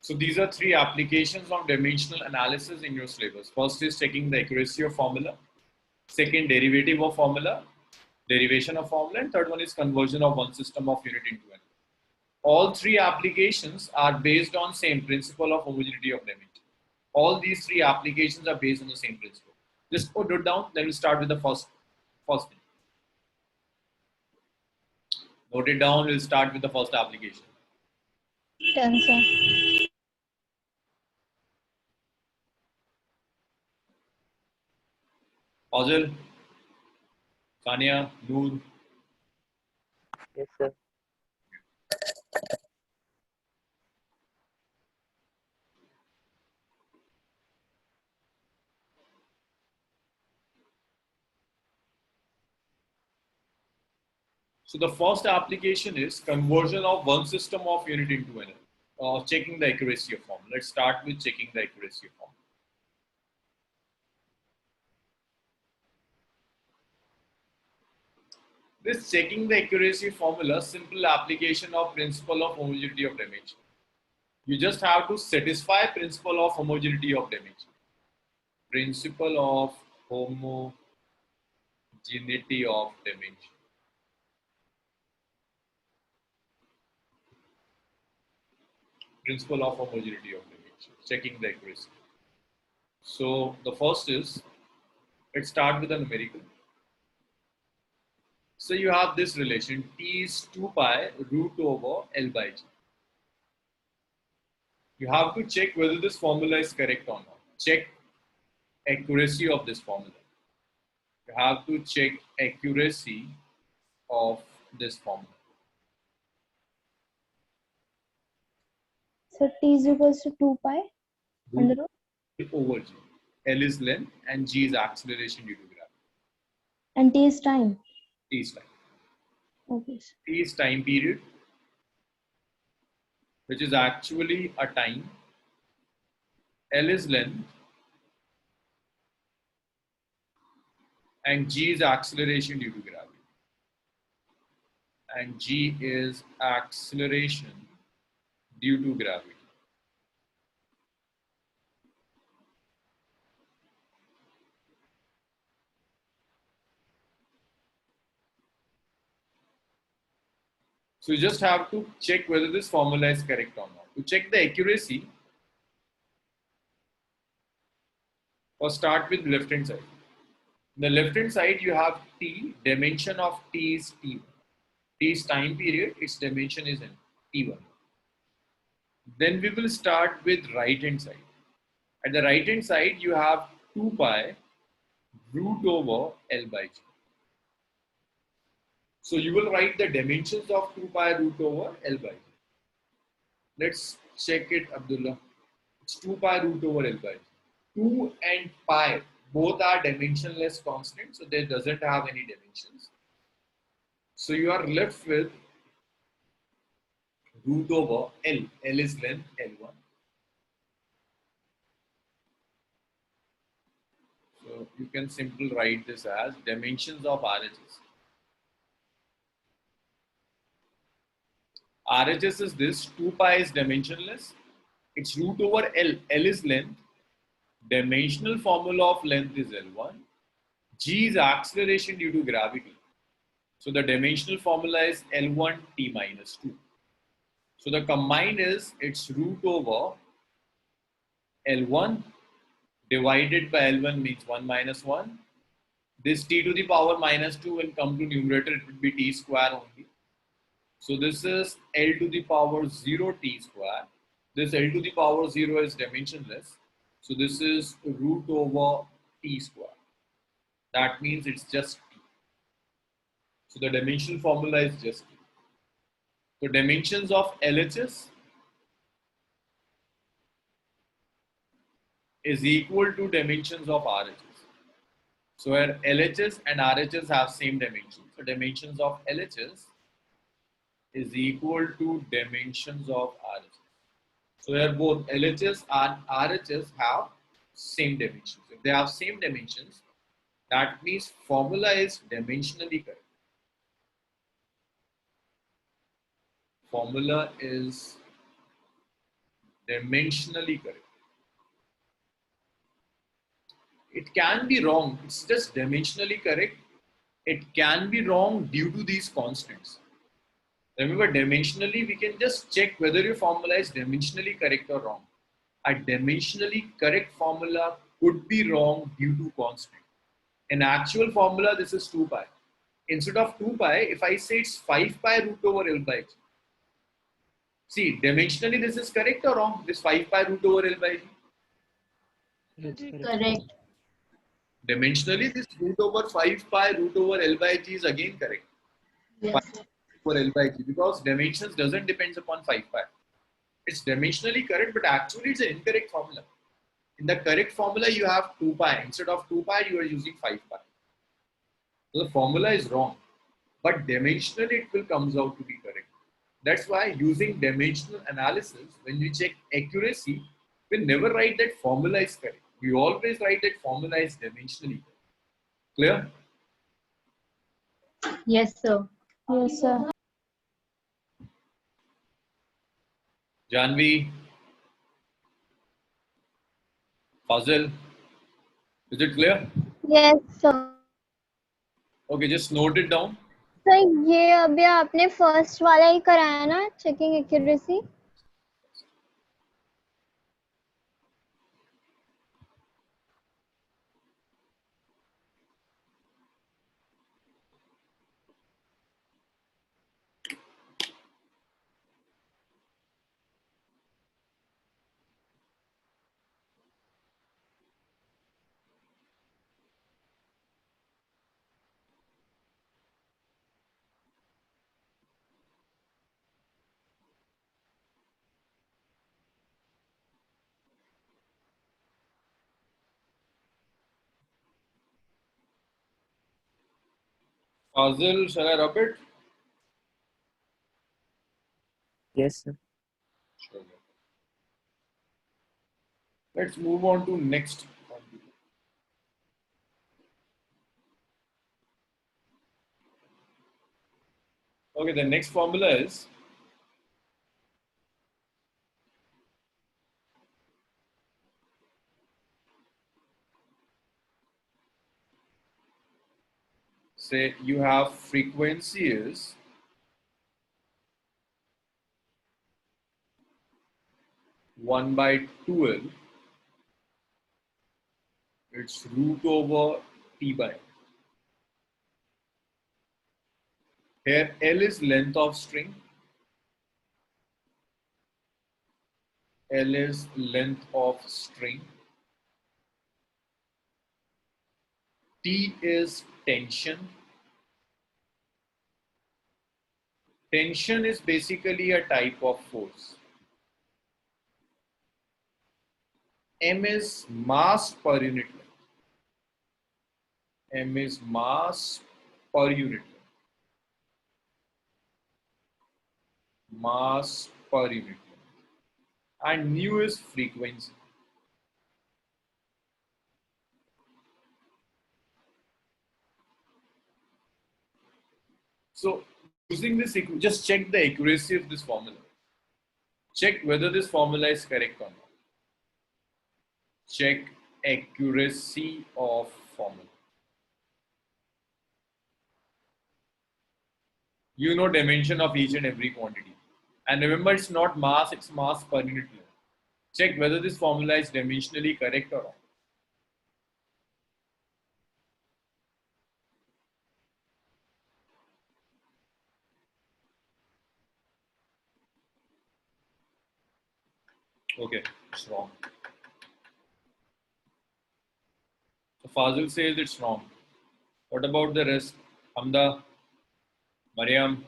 So these are three applications of dimensional analysis in your syllabus. First is checking the accuracy of formula. Second, derivative of formula, derivation of formula, and third one is conversion of one system of unit into another. All three applications are based on same principle of homogeneity of dimension. All these three applications are based on the same principle. Just put it down, then we'll start with the first thing. Note it down, we'll start with the first application. Done, sir. Fazil, Sania, Noor. Yes, sir. So the first application is conversion of one system of unit into another, checking the accuracy of formula. Let's start with checking the accuracy of formula. This checking the accuracy formula, simple application of principle of homogeneity of dimension. You just have to satisfy principle of homogeneity of dimension. Principle of homogeneity of dimension. Principle of homogeneity of dimension. Checking the accuracy. So the first is, let's start with a numerical. So you have this relation, T is 2 pi root over L by G. You have to check whether this formula is correct or not. Check accuracy of this formula. You have to check accuracy of this formula. So T is equals to 2 pi under root. Over G. L is length and G is acceleration due to gravity. And T is time. T is time. Okay. T is time period, which is actually a time. L is length and G is acceleration due to gravity. And G is acceleration due to gravity. So you just have to check whether this formula is correct or not. To check the accuracy, first start with left hand side. On the left hand side you have T, dimension of T is T1. T is time period, its dimension is T1. Then we will start with right hand side. At the right hand side you have 2 pi root over L by G. So you will write the dimensions of 2 pi root over L by G. Let's check it, Abdullah. It's 2 pi root over L by G. 2 and pi both are dimensionless constants, so they doesn't have any dimensions. So you are left with root over L. L is length, L1. So you can simply write this as dimensions of RHS. RHS is this, 2 pi is dimensionless. It's root over L. L is length. Dimensional formula of length is L1. G is acceleration due to gravity. So the dimensional formula is L1 T minus 2. So the combined is, it's root over L1 divided by L1 means 1 minus 1. This T to the power minus 2 will come to numerator, it will be T square only. So this is L to the power 0 T square. This L to the power 0 is dimensionless. So this is root over T square. That means it's just T. So the dimensional formula is just T. So dimensions of LHS is equal to dimensions of RHS. So where LHS and RHS have same dimensions. So dimensions of LHS is equal to dimensions of RHS. So where both LHS and RHS have same dimensions. If they have same dimensions, that means formula is dimensionally correct. Formula is Dimensionally correct. It can be wrong. It's just dimensionally correct. It can be wrong due to these constants. Remember, dimensionally, we can just check whether your formula is dimensionally correct or wrong. A dimensionally correct formula could be wrong due to constant. In actual formula, this is 2 pi. Instead of 2 pi, if I say it's 5 pi root over L by G. See, dimensionally, this is correct or wrong? This 5 pi root over L by G. It's correct. Correct. Dimensionally, this root over 5 pi root over L by G is again correct. Yes. 5 over L by G, because dimensions doesn't depend upon 5 pi. It's dimensionally correct, but actually it's an incorrect formula. In the correct formula, you have 2 pi. Instead of 2 pi, you are using 5 pi. So the formula is wrong, but dimensionally it will comes out to be correct. That's why using dimensional analysis, when we check accuracy, we never write that formula is correct. We always write that formula is dimensionally correct. Clear? Yes, sir. Yes, sir. Janvi, Fazil, is it clear? Yes, sir. Okay, just note it down. So ये अभी आपने first वाला ही कराया ना, checking accuracy. Fazil, shall I rub it? Yes, sir. Sure. Let's move on to next. Okay, the next formula is say you have frequency is 1 by 2L. It's root over T by. Here L is length of string. L is length of string. T is tension. Tension is basically a type of force. M is mass per unit length. M is mass per unit length. Mass per unit length. And nu is frequency. So using this, just check the accuracy of this formula. Check whether this formula is correct or not. Check accuracy of formula. You know dimension of each and every quantity. And remember, it's not mass, it's mass per unit length. Check whether this formula is dimensionally correct or wrong. Okay, it's wrong. So Fazil says it's wrong. What about the rest? Hamda, Mariam?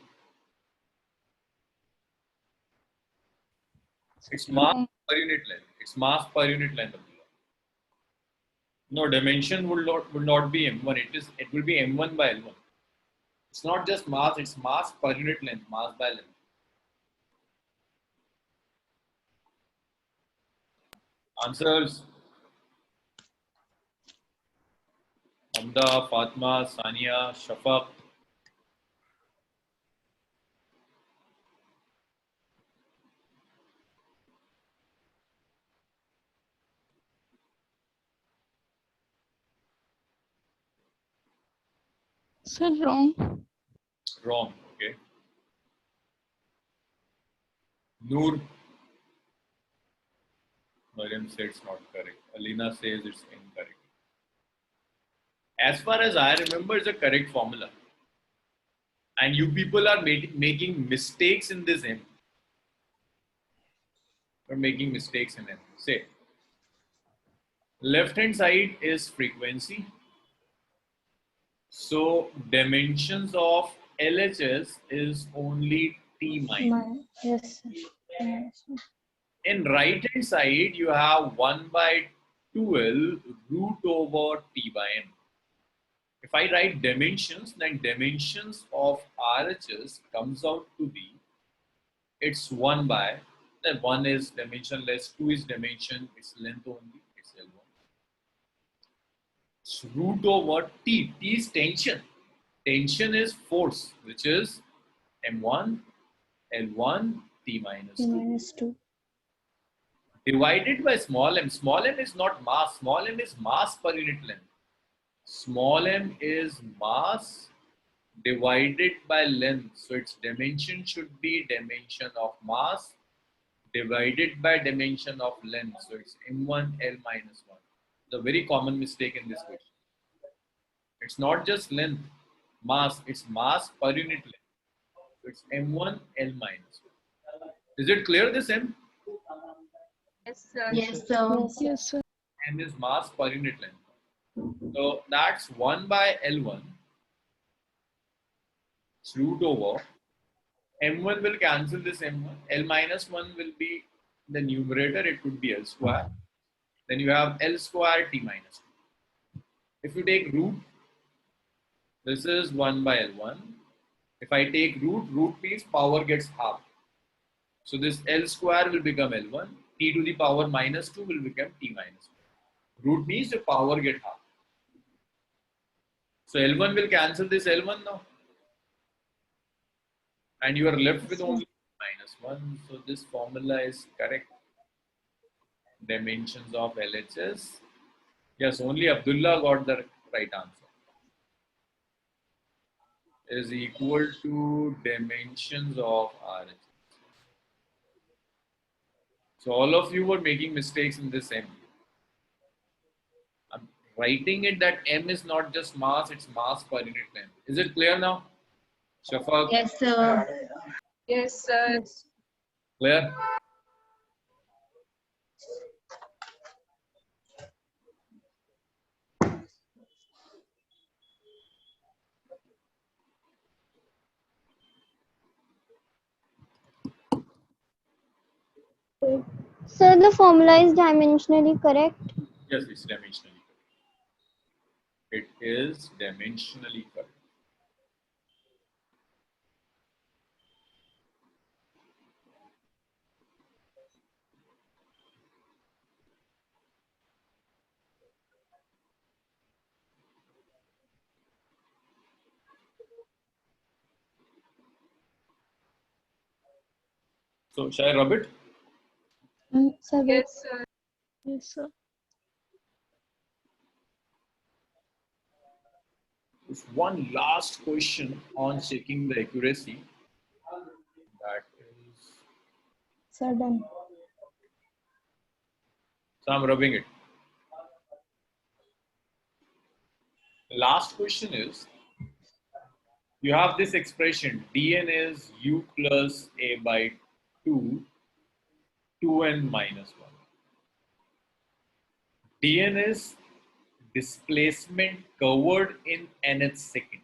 It's mass per unit length. It's mass per unit length. No, dimension would not be m1. It will be m1 by l1. It's not just mass, it's mass per unit length, mass by length. Answers: Hamda, Fatma, Sania, Shafaq. Sir, wrong. Wrong. Okay. Noor. Mariam said it's not correct. Alina says it's incorrect. As far as I remember, it's a correct formula. And you people are making mistakes in this M. You're making mistakes in M. Say, left hand side is frequency. So dimensions of LHS is only T minus. Yes, sir. Minus one. In right hand side, you have 1 by 12 root over T by M. If I write dimensions, then dimensions of RHS comes out to be, it's 1 by, then 1 is dimensionless, 2 is dimension, it's length only, it's L1. It's root over T. T is tension. Tension is force, which is M1, L1, T minus T 2. minus 2. Divided by small m. Small m is not mass. Small m is mass per unit length. Small m is mass divided by length. So its dimension should be dimension of mass divided by dimension of length. So it's m1 L minus 1. The very common mistake in this question. It's not just length, mass. It's mass per unit length. So it's m1 L minus 1. Is it clear this m? Yes, sir. Yes, sir. Yes, sir. Yes, sir. M is mass per unit length. So that's 1 by L1. It's root over. M1 will cancel this M1. L minus 1 will be the numerator. It could be L square. Then you have L square T minus 2. If you take root, this is 1 by L1. If I take root, root means power gets half. So this L square will become L1. T to the power minus 2 will become T minus 2. Root means the power get half. So L1 will cancel this L1 now. And you are left with only minus 1. So this formula is correct. Dimensions of LHS. Yes, only Abdullah got the right answer. Is equal to dimensions of RHS. So all of you were making mistakes in this M. I'm writing it that M is not just mass, it's mass per unit length. Is it clear now? Shafaq, Yes, sir. Yes, sir. clear? So the formula is dimensionally correct. Yes, it's dimensionally correct. It is dimensionally correct. So shall I rub it? Sir, wait. Yes, sir. Yes, sir. There's one last question on checking the accuracy. That is, Sir, done. so I'm rubbing it. The last question is, you have this expression, dn is u plus a by 2, 2n minus 1. dn is displacement covered in nth second.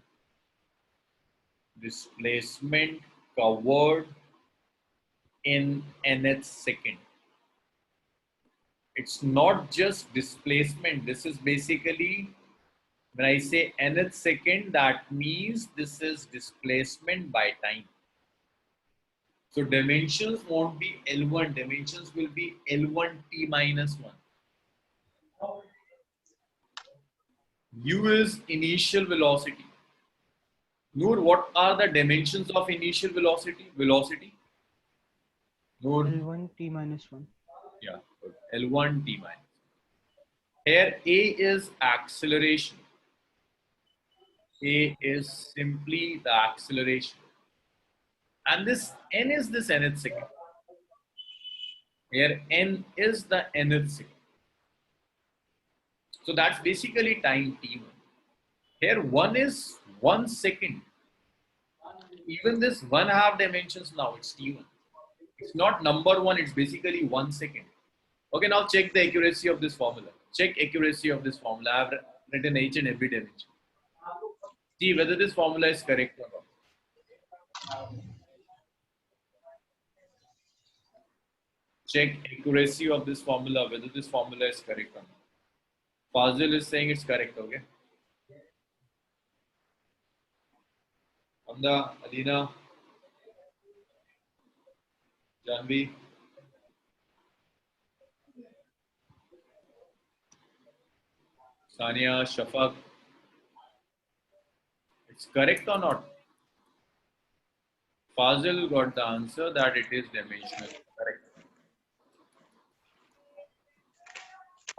Displacement covered in nth second. It's not just displacement. This is basically, when I say nth second, that means this is displacement by time. So dimensions won't be L1, dimensions will be L1 T minus 1. U is initial velocity. Noor, what are the dimensions of initial velocity? Noor, L1 T minus 1. yeah, good. L1 T minus. Here A is acceleration. A is simply the acceleration. And this n is this nth second. Here n is the nth second. So that's basically time t1. Here 1 is 1 second. Even this 1/2 dimensions now, it's t1. It's not number 1, it's basically 1 second. Okay, now check the accuracy of this formula. Check accuracy of this formula. I have written each and every dimension. See whether this formula is correct or not. Check accuracy of this formula, whether this formula is correct or not. Fazil is saying it's correct, okay? Amda, Alina, Janvi, Sania, Shafaq. It's correct or not? Fazil got the answer that it is dimensional. Correct.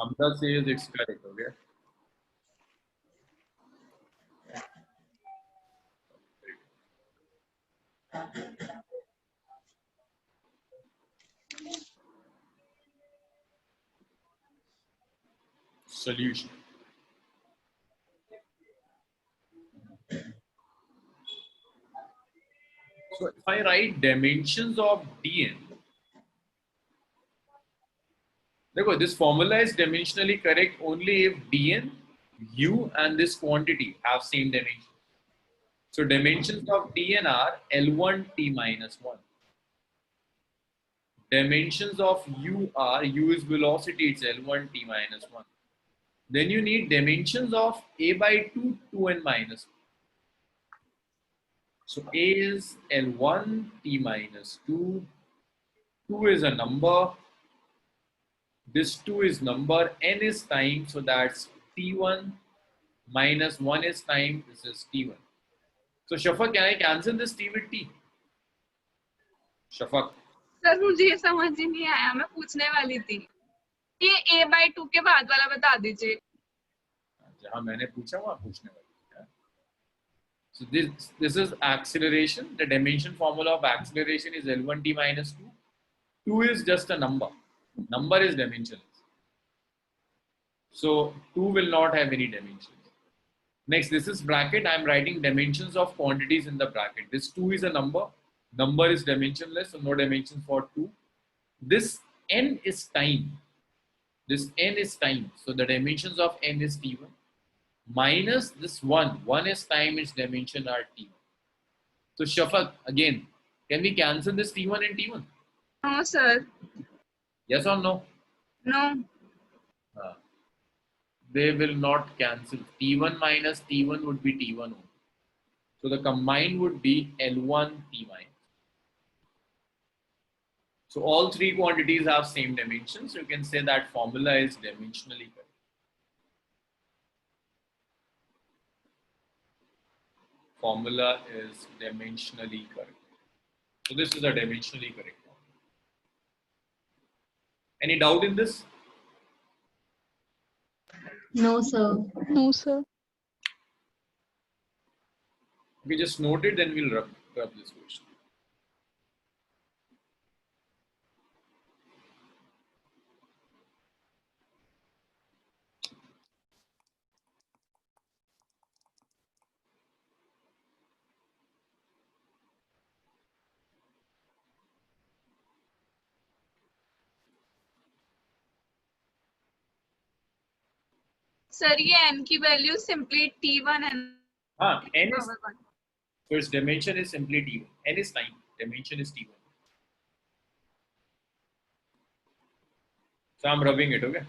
Amda says it's correct, okay? Solution. So if I write dimensions of dn, this formula is dimensionally correct only if dn, u and this quantity have same dimension. So dimensions of dn are L1 t minus 1. Dimensions of u are, u is velocity, it's L1 t minus 1. Then you need dimensions of a by 2, 2n minus 1. So a is L1 t minus 2. 2 is a number. This 2 is number, n is time, so that's t1 minus 1 is time, this is t1. So Shafaq, can I cancel this t with t? Shafaq. Sir मुझे ये समझ ही नहीं आया, मैं पूछने वाली थी ये a/2 के बाद वाला बता दीजिए. जहाँ मैंने पूछा वहाँ पूछने वाली. So this is acceleration. The dimension formula of acceleration is L1 t minus 2. 2 is just a number. Number is dimensionless. So 2 will not have any dimensions. Next, this is bracket. I am writing dimensions of quantities in the bracket. This 2 is a number. Number is dimensionless, so no dimension for 2. This n is time. This n is time. So the dimensions of n is t1. Minus this 1. 1 is time, its dimension are t1. So Shafaq, again, can we cancel this t1 and t1? No, sir. Yes or no? No. They will not cancel. T1 minus T1 would be T1 only. So the combined would be L1 T minus. So all three quantities have same dimensions. So you can say that formula is dimensionally correct. Formula is dimensionally correct. So this is a dimensionally correct formula. Any doubt in this? No, sir. No, sir. We just note it, then we'll rub this question. Sir ये n की value simply t1 n N is, power 1. so its dimension is simply T1. N is time, dimension is T1. So I'm rubbing it, okay?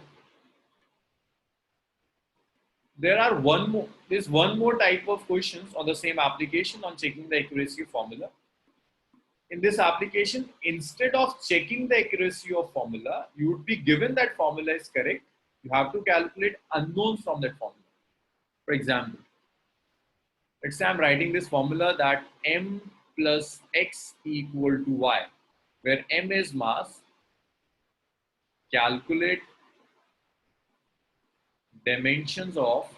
There's one more type of questions on the same application on checking the accuracy of formula. In this application, instead of checking the accuracy of formula, you would be given that formula is correct. You have to calculate unknowns from that formula. For example, let's say I'm writing this formula that m plus x equal to y, where m is mass. Calculate dimensions of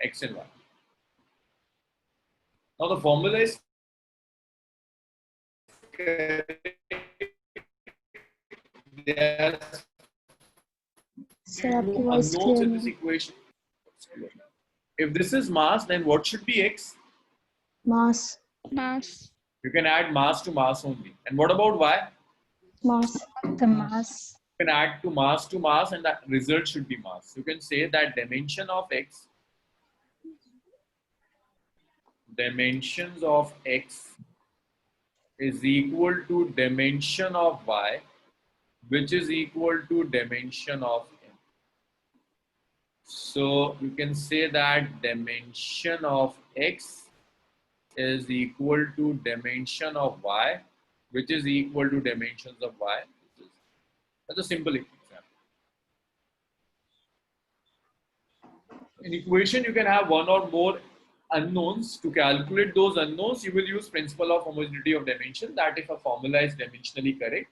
x and y. Now the formula is there are Sir, आपकी voice unknowns clear in नहीं this है. equation. If this is mass, then what should be x? Mass. Mass. You can add mass to mass only. And what about y? Mass. The mass. You can add to mass, and that result should be mass. You can say that dimension of x, dimensions of x is equal to dimension of y, which is equal to dimension of m. So you can say that dimension of x is equal to dimension of y, which is equal to dimensions of y. That's a simple example. In equation, you can have one or more unknowns. To calculate those unknowns, you will use principle of homogeneity of dimension, that if a formula is dimensionally correct,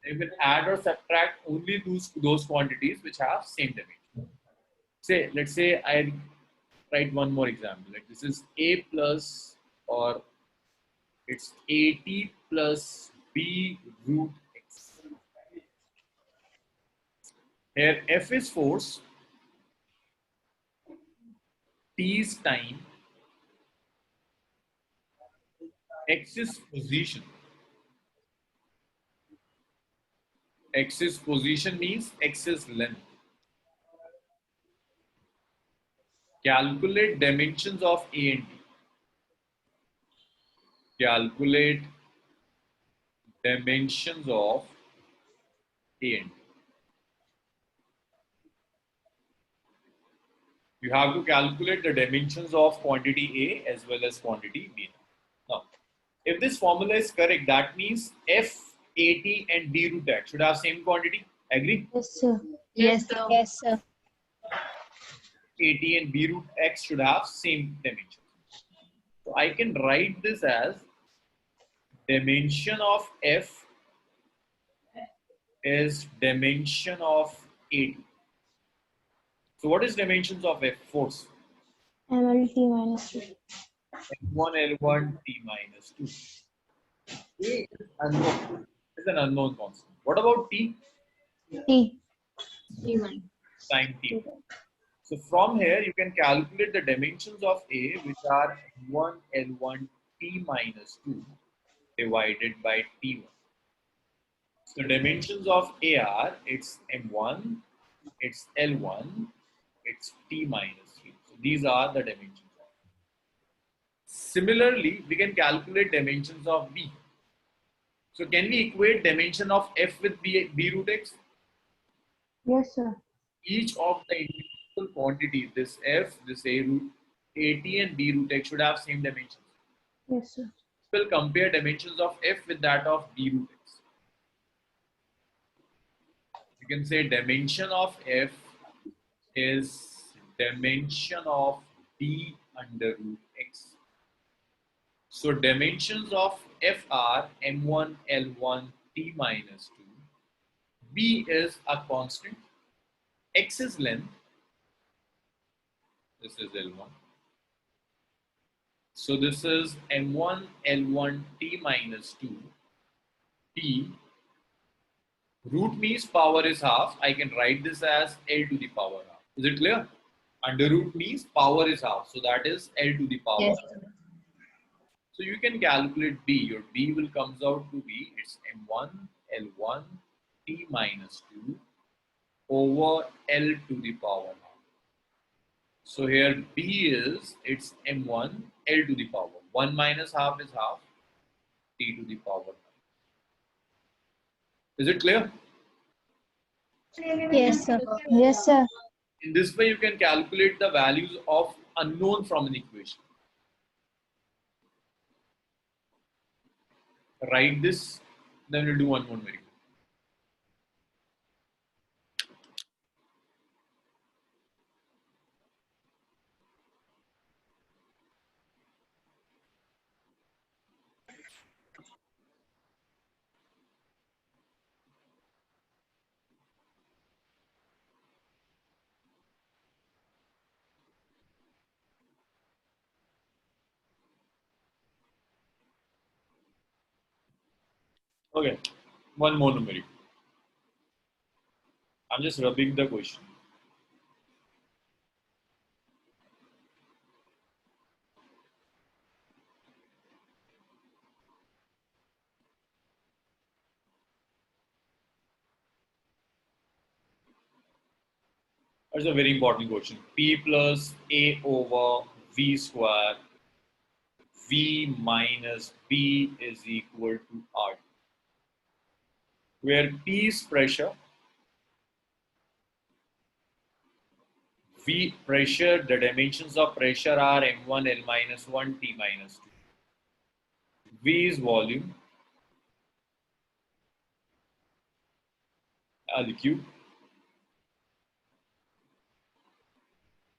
you can add or subtract only those quantities which have same dimension. Let's say I write one more example. Like this is a plus, or it's 80 plus b root x. Here f is force, t is time, x is position. X is position means x is length. Calculate dimensions of A and D. Calculate dimensions of A and D. You have to calculate the dimensions of quantity A as well as quantity B. Now, if this formula is correct, that means F, AT and B root x should have same quantity. Agree? Yes, sir. Yes, sir. Yes, sir. AT and B root x should have same dimensions. So I can write this as dimension of F is dimension of AT. So what is dimensions of F? Force. MLT minus 2. M1 L1 T minus 2. A is unknown. Is an unknown constant. What about T? T. T1. Time T. So from here you can calculate the dimensions of A, which are M1 L1 T minus 2 divided by T1. So dimensions of A are, it's M1, it's L1, it's T minus 3. So these are the dimensions. Similarly, we can calculate dimensions of B. So can we equate dimension of F with B root x? Yes, sir. Each of the individual quantities, this F, this A root, AT and B root x should have same dimensions. Yes, sir. We'll compare dimensions of F with that of B root x. You can say dimension of F is dimension of B under root x. So dimensions of F are M1 L1 T minus 2. B is a constant. X is length. This is L1. So this is M1 L1 T minus 2. T. Root means power is half. I can write this as L to the power half. Is it clear? Under root means power is half. So that is L to the power Yes, half. sir. So you can calculate B. Your B will comes out to be, it's M1 L1 T minus 2 over L to the power half. So here B is, it's M1 L to the power. 1 minus half is half, T to the power half. Is it clear? Yes, sir. Yes, sir. In this way, you can calculate the values of unknown from an equation. Write this, then we'll do one more very quick. Okay, one more numeric. I'm just rubbing the question. That's a very important question. P plus A over V square, V minus B is equal to R, where P is pressure, V pressure, the dimensions of pressure are M1, L minus 1, T minus 2. V is volume, the cube.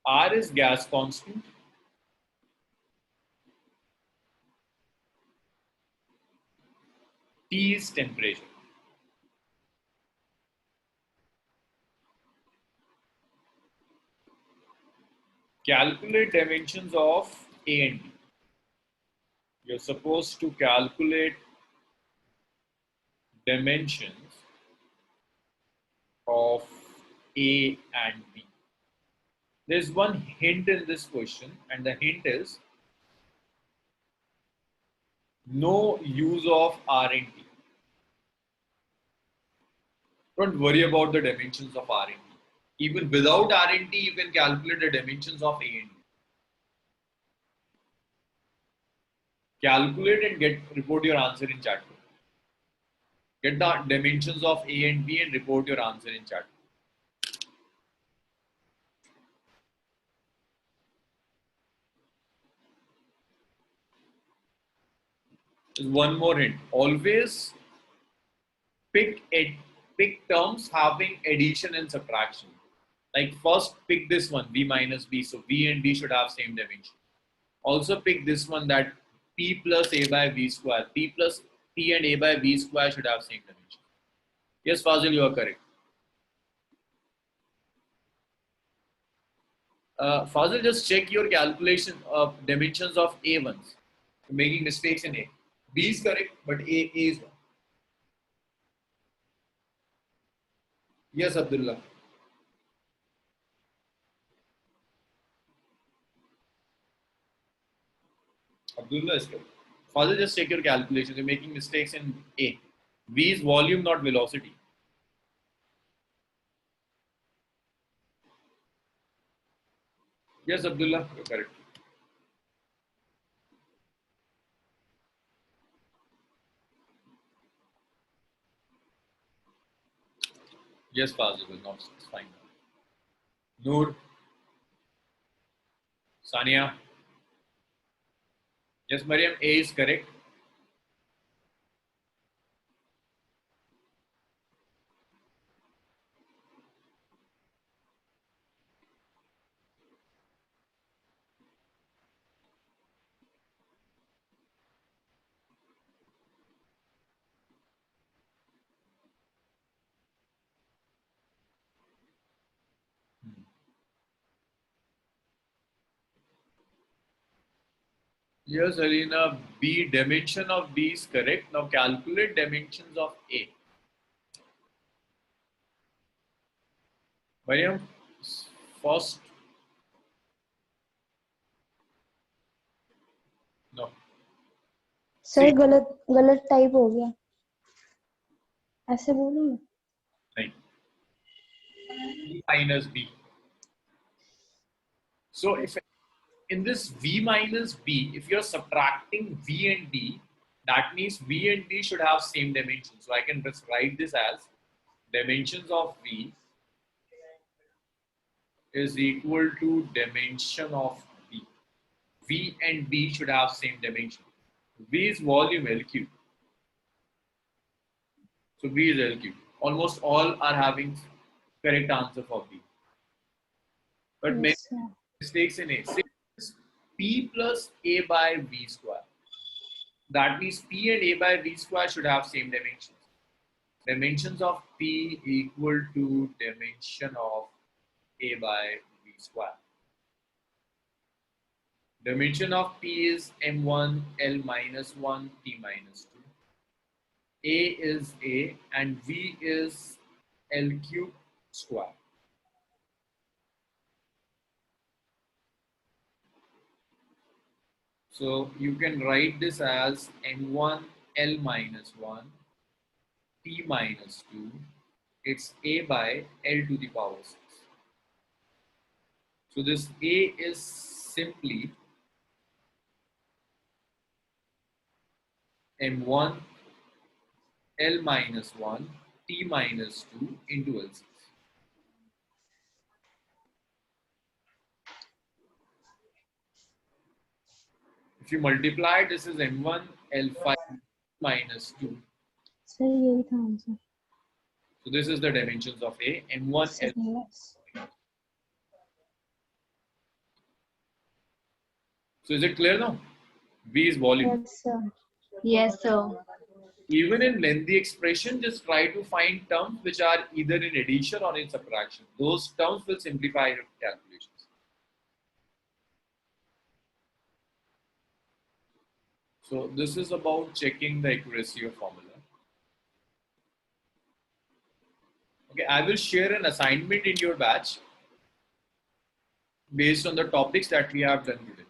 R is gas constant. T is temperature. Calculate dimensions of A and B. You're supposed to calculate dimensions of A and B. There's one hint in this question, and the hint is no use of R and T. Don't worry about the dimensions of R and T. Even without R and T, you can calculate the dimensions of A and B. Calculate and report your answer in chat. Get the dimensions of A and B and report your answer in chat. There's one more hint. Always pick terms having addition and subtraction. Like first pick this one, V minus B. So V and B should have same dimension. Also pick this one, that P plus A by V square. P plus P and A by V square should have same dimension. Yes, Fazil, you are correct. Fazil, just check your calculation of dimensions of A ones. You're making mistakes in A. B is correct, but A is wrong. Yes, Abdullah. Abdullah is correct. Fazil, just check your calculations. You're making mistakes in A. V is volume, not velocity. Yes, Abdullah, you're correct. Yes, Fazil, no, it's fine. Noor, Sania. Yes, Mariam, A is correct. Yes, Alina, B, dimension of B is correct. Now calculate dimensions of A. Mariam, first, no. Sir गलत गलत type हो गया ऐसे बोलो ना Right. V minus B. So if in this V minus B, if you're subtracting V and D, that means V and D should have same dimensions. So I can just write this as dimensions of V is equal to dimension of B. V and B should have same dimension. V is volume L cube. So B is L cube. Almost all are having correct answer for B. But many yes, sir. mistakes in A. Say P plus A by V square. That means P and A by V square should have same dimensions. Dimensions of P equal to dimension of A by V square. Dimension of P is M1, L minus 1, T minus 2. A is A and V is L cube square. So you can write this as N1 L minus 1 T minus 2. It's A by L to the power 6. So this A is simply M1 L minus 1 T minus 2 into L6. If you multiply, this is M1 L5 minus 2. Sir यही था answer. So this is the dimensions of A, M1 L. Yes. So is it clear now? V is volume. Yes, sir. Yes, sir. Even in lengthy expression, just try to find terms which are either in addition or in subtraction. Those terms will simplify your calculations. So this is about checking the accuracy of formula. Okay, I will share an assignment in your batch based on the topics that we have done today.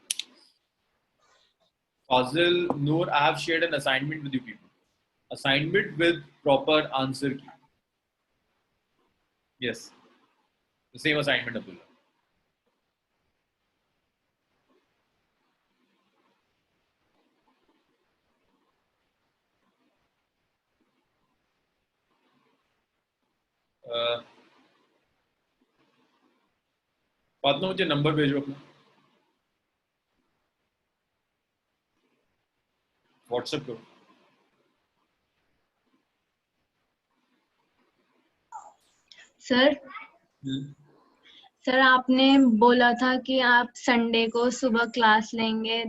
Fazil, Noor, I have shared an assignment with you people. Assignment with proper answer key. Yes, the same assignment, Abdullah. Fatima मुझे number भेजो अपना WhatsApp करो. Sir sir आपने बोला था कि आप Sunday को सुबह क्लास लेंगे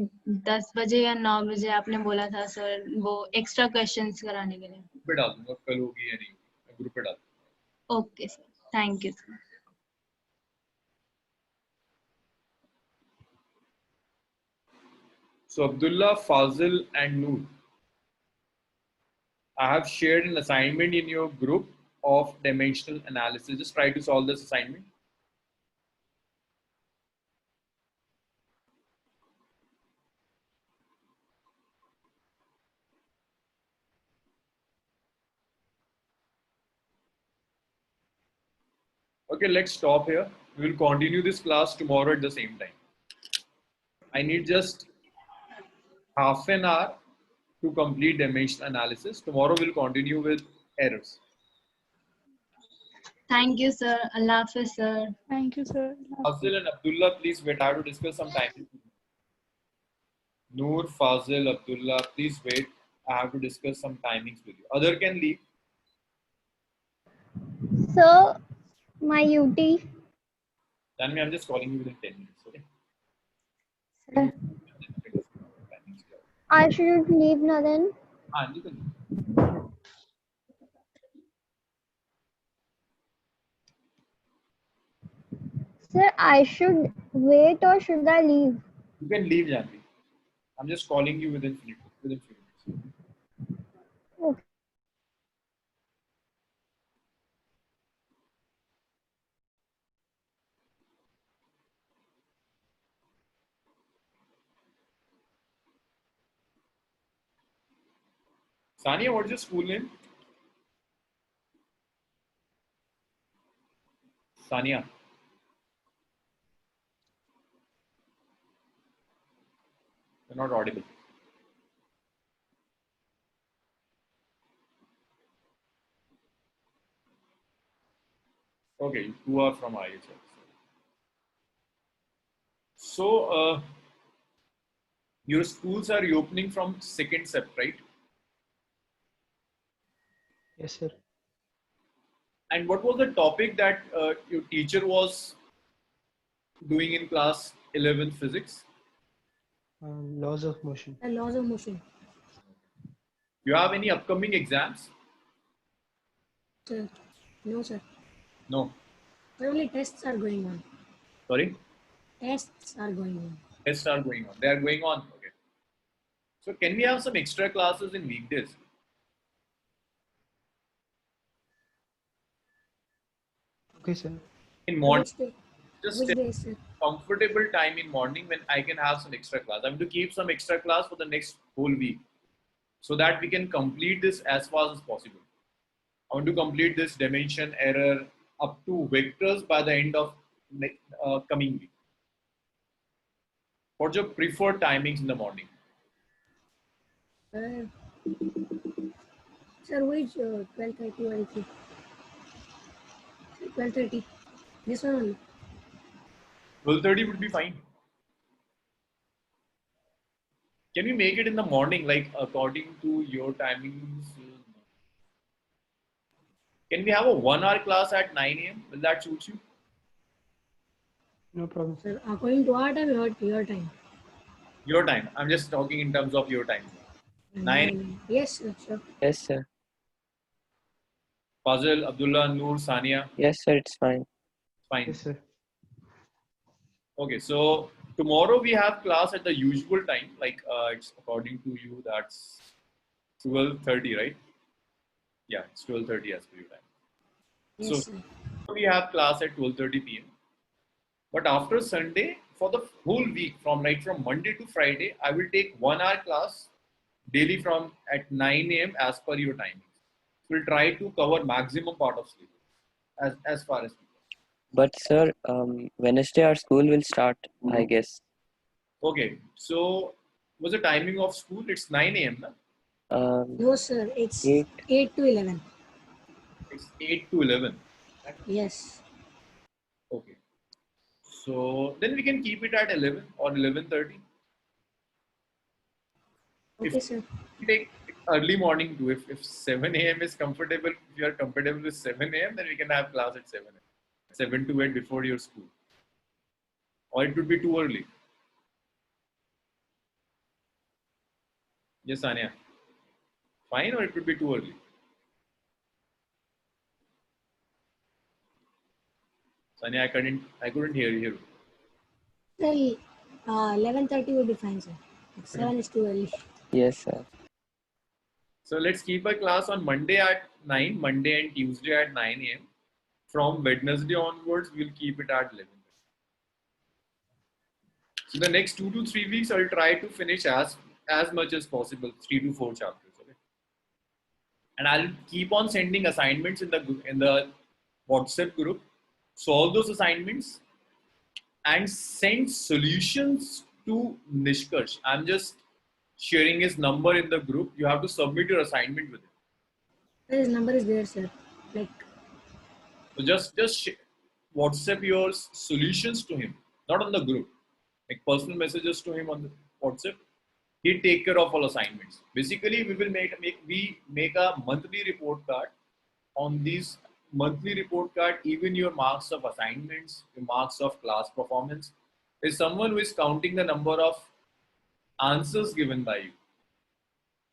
10 बजे या 9 बजे आपने बोला था सर वो एक्स्ट्रा क्वेश्चंस कराने के लिए. ग्रुप पे डाल दूंगा कल होगी या नहीं मैं ग्रुप पे डाल दूंगा. Okay sir, thank you sir. So Abdullah, Fazil and Noor, I have shared an assignment in your group of dimensional analysis. Just try to solve this assignment. Okay, let's stop here. We will continue this class tomorrow at the same time. I need just half an hour to complete dimensional analysis. Tomorrow we'll continue with errors. Thank you sir. Allah Hafiz sir. Thank you, sir. Fazil and Abdullah, please wait. I have to discuss some time. Noor, Fazil, Abdullah, please wait. I have to discuss some timings with you. Other can leave. So, my UT. Janvi, I'm just calling you within 10 minutes. Okay. Sir. I should leave now then. You can leave. Sir, I should wait or should I leave? You can leave, Janvi. I'm just calling you within few minutes. Okay. Sania, what is your school name? Sania. You're not audible. Okay, you are from IHL. So, your schools are reopening from 2nd Sept, right? Yes, sir. And what was the topic that your teacher was doing in class 11 physics? Laws of motion. Laws of motion. You have any upcoming exams? Sir. No, sir. No. But only tests are going on. Sorry? Tests are going on. Tests are going on. They are going on. Okay. So can we have some extra classes in weekdays? Okay, sir. In morning, Which day? just Which a day, sir? comfortable time in morning when I can have some extra class. I'm going to keep some extra class for the next whole week so that we can complete this as fast as possible. I want to complete this dimension error up to vectors by the end of coming week. What's your preferred timings in the morning? Sir, which 12:30 or anything? 12:30. This one only. 12:30 would be fine. Can we make it in the morning, like according to your timings? Can we have a 1 hour class at 9 a.m.? Will that suit you? No problem. Sir, according to our time, your time. Your time. I'm just talking in terms of your time. 9. Yes, sir, sure. Yes, sir. Fazil, Abdullah, Noor, Sania. Yes, sir. It's fine. Fine. Yes, sir. Okay, so tomorrow we have class at the usual time, like it's according to you, that's 12:30, right? Yeah, it's 12:30 as per your time. Yes, So sir. we have class at 12:30 p.m. But after Sunday, for the whole week, from Monday to Friday, I will take 1 hour class daily from at 9 a.m. as per your timings. We'll try to cover maximum part of sleep as far as. But sir, Wednesday our school will start, I guess. Okay, so what's the timing of school? It's 9 a.m. Na? No, sir, it's 8. 8 to 11. It's 8 to 11. Yes. Okay. So then we can keep it at 11 or 11:30. Okay, If sir. we take early morning too, if 7 a.m. is comfortable, if you are comfortable with 7 a.m., then we can have class at 7 a.m. 7 to 8 before your school. Or it would be too early. Yes, Anya. Fine, or it would be too early. Sanya, I couldn't hear you. Sir, 11:30 would be fine, sir. 7 is too early. Yes, sir. So let's keep a class on Monday at 9, Monday and Tuesday at 9 a.m. From Wednesday onwards, we'll keep it at 11. So the next 2 to 3 weeks, I'll try to finish as much as possible, 3 to 4 chapters. Okay? And I'll keep on sending assignments in the WhatsApp group. Solve those assignments and send solutions to Nishkarsh. I'm just sharing his number in the group. You have to submit your assignment with him. His number is there, sir. Like, So just WhatsApp your solutions to him, not on the group. Make personal messages to him on the WhatsApp. He take care of all assignments. Basically, we will make a monthly report card. On these monthly report card, even your marks of assignments, your marks of class performance, is someone who is counting the number of answers given by you.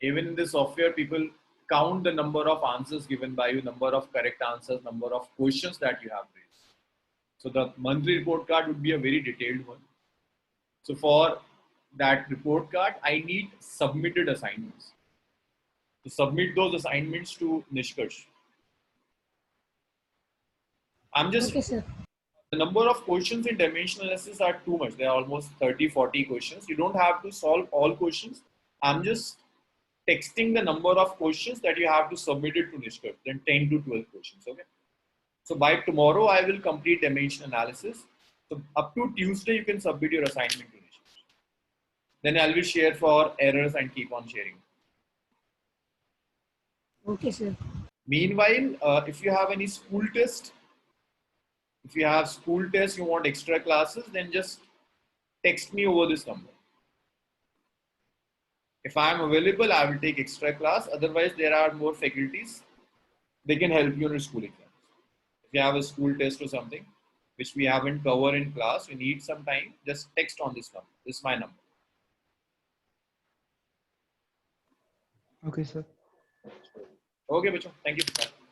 Even in the software, people count the number of answers given by you, number of correct answers, number of questions that you have raised. So the monthly report card would be a very detailed one. So for that report card, I need submitted assignments. To submit those assignments to Nishkarsh. I'm just, okay, sir. the number of questions in dimensional analysis are too much. There are almost 30, 40 questions. You don't have to solve all questions. I'm just texting the number of questions that you have to submit it to Nishkarsh, then 10 to 12 questions, okay? So by tomorrow, I will complete dimension analysis. So up to Tuesday, you can submit your assignment to Nishkarsh. Then I will share for errors and keep on sharing. Okay, sir. Meanwhile, if you have any school test, if you have school tests, you want extra classes, then just text me over this number. If I am available, I will take extra class. Otherwise, there are more faculties. They can help you in your school exams. If you have a school test or something, which we haven't covered in class, you need some time, just text on this number. This is my number. Okay, sir. Okay, bachcho. Thank you.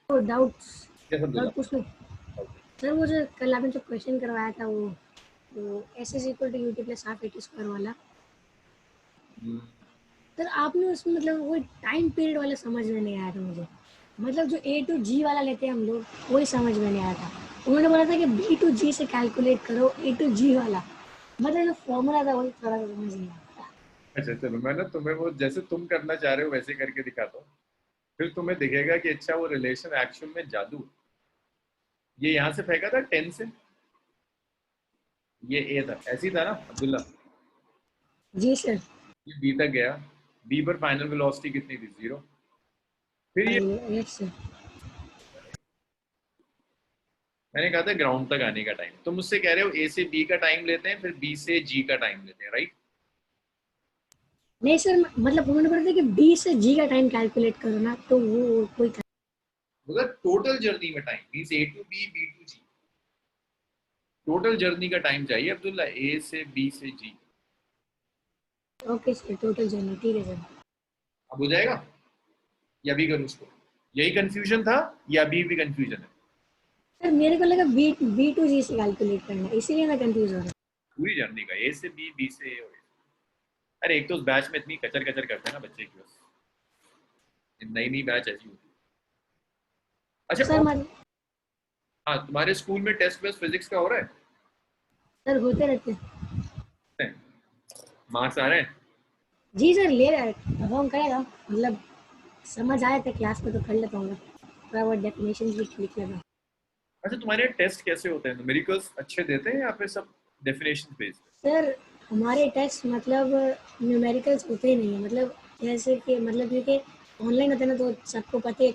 तो doubts Yes, Abdullah. Doubt पूछ लो sir. वो जो कल आपने जो question करवाया था वो s is equal to ut plus half at square वाला, सर आपने उसमें मतलब वो टाइम पीरियड वाला समझ में नहीं आया था मुझे। मतलब जो ए टू जी वाला लेते हैं हम लोग, वही समझ में नहीं आया था। उन्होंने बोला था कि B to G से कैलकुलेट करो A to G वाला, मतलब जो फॉर्मूला था वही थोड़ा सा समझ नहीं आता। अच्छा चलो, मैं ना तुम्हें वो जैसे तुम करना चाह रहे हो वैसे करके दिखाता हूँ, फिर तुम्हें दिखेगा कि अच्छा वो रिलेशन एक्चुअल में जादू। ये यहाँ से फेंका था 10 से, ये ए था, ऐसी था ना अब्दुल्ला? जी सर। ये बी तक गया, बी पर फाइनल वेलोसिटी कितनी थी? 0। फिर ये यस सर। मैंने कहा था ग्राउंड तक आने का टाइम, तुम मुझसे कह रहे हो ए से बी का टाइम लेते हैं, फिर बी से जी का टाइम लेते हैं, राइट? नहीं सर, मतलब उन्होंने बोला था कि B से G का टाइम कैलकुलेट करो ना, तो वो कोई मतलब टोटल जर्नी में time means A to B, B to G, total journey का टाइम चाहिए अब्दुल्ला, ए से बी से G. Okay sir, total journey, ठीक है सर। अब हो जाएगा या भी करूँ उसको? यही कंफ्यूजन था या अभी भी कंफ्यूजन है? सर मेरे को लगा B to G से कैलकुलेट करना है, इसीलिए मैं कंफ्यूज हो रहा हूँ। पूरी जर्नी का, ए से बी, बी से ए और ए। अरे एक तो उस बैच में इतनी कचर कचर करते हैं ना बच्चे की, बस नई नई बैच ऐसी होती है। अच्छा सर हाँ, तुम्हारे स्कूल में टेस्ट वेस्ट फिजिक्स का हो रहा है? सर होते रहते हैं। मार्क्स आ रहे हैं? जी सर, ले रहा है, परफॉर्म करेगा, मतलब समझ आए थे क्लास में तो कर लेता हूँ, थोड़ा बहुत डेफिनेशन भी लिख लेता हूँ। अच्छा तुम्हारे टेस्ट कैसे होते हैं? न्यूमेरिकल्स अच्छे देते हैं या फिर सब डेफिनेशन बेस्ड? सर हमारे टेस्ट मतलब न्यूमेरिकल्स होते ही नहीं है, मतलब जैसे कि मतलब क्योंकि ऑनलाइन होते हैं ना, तो सबको पता है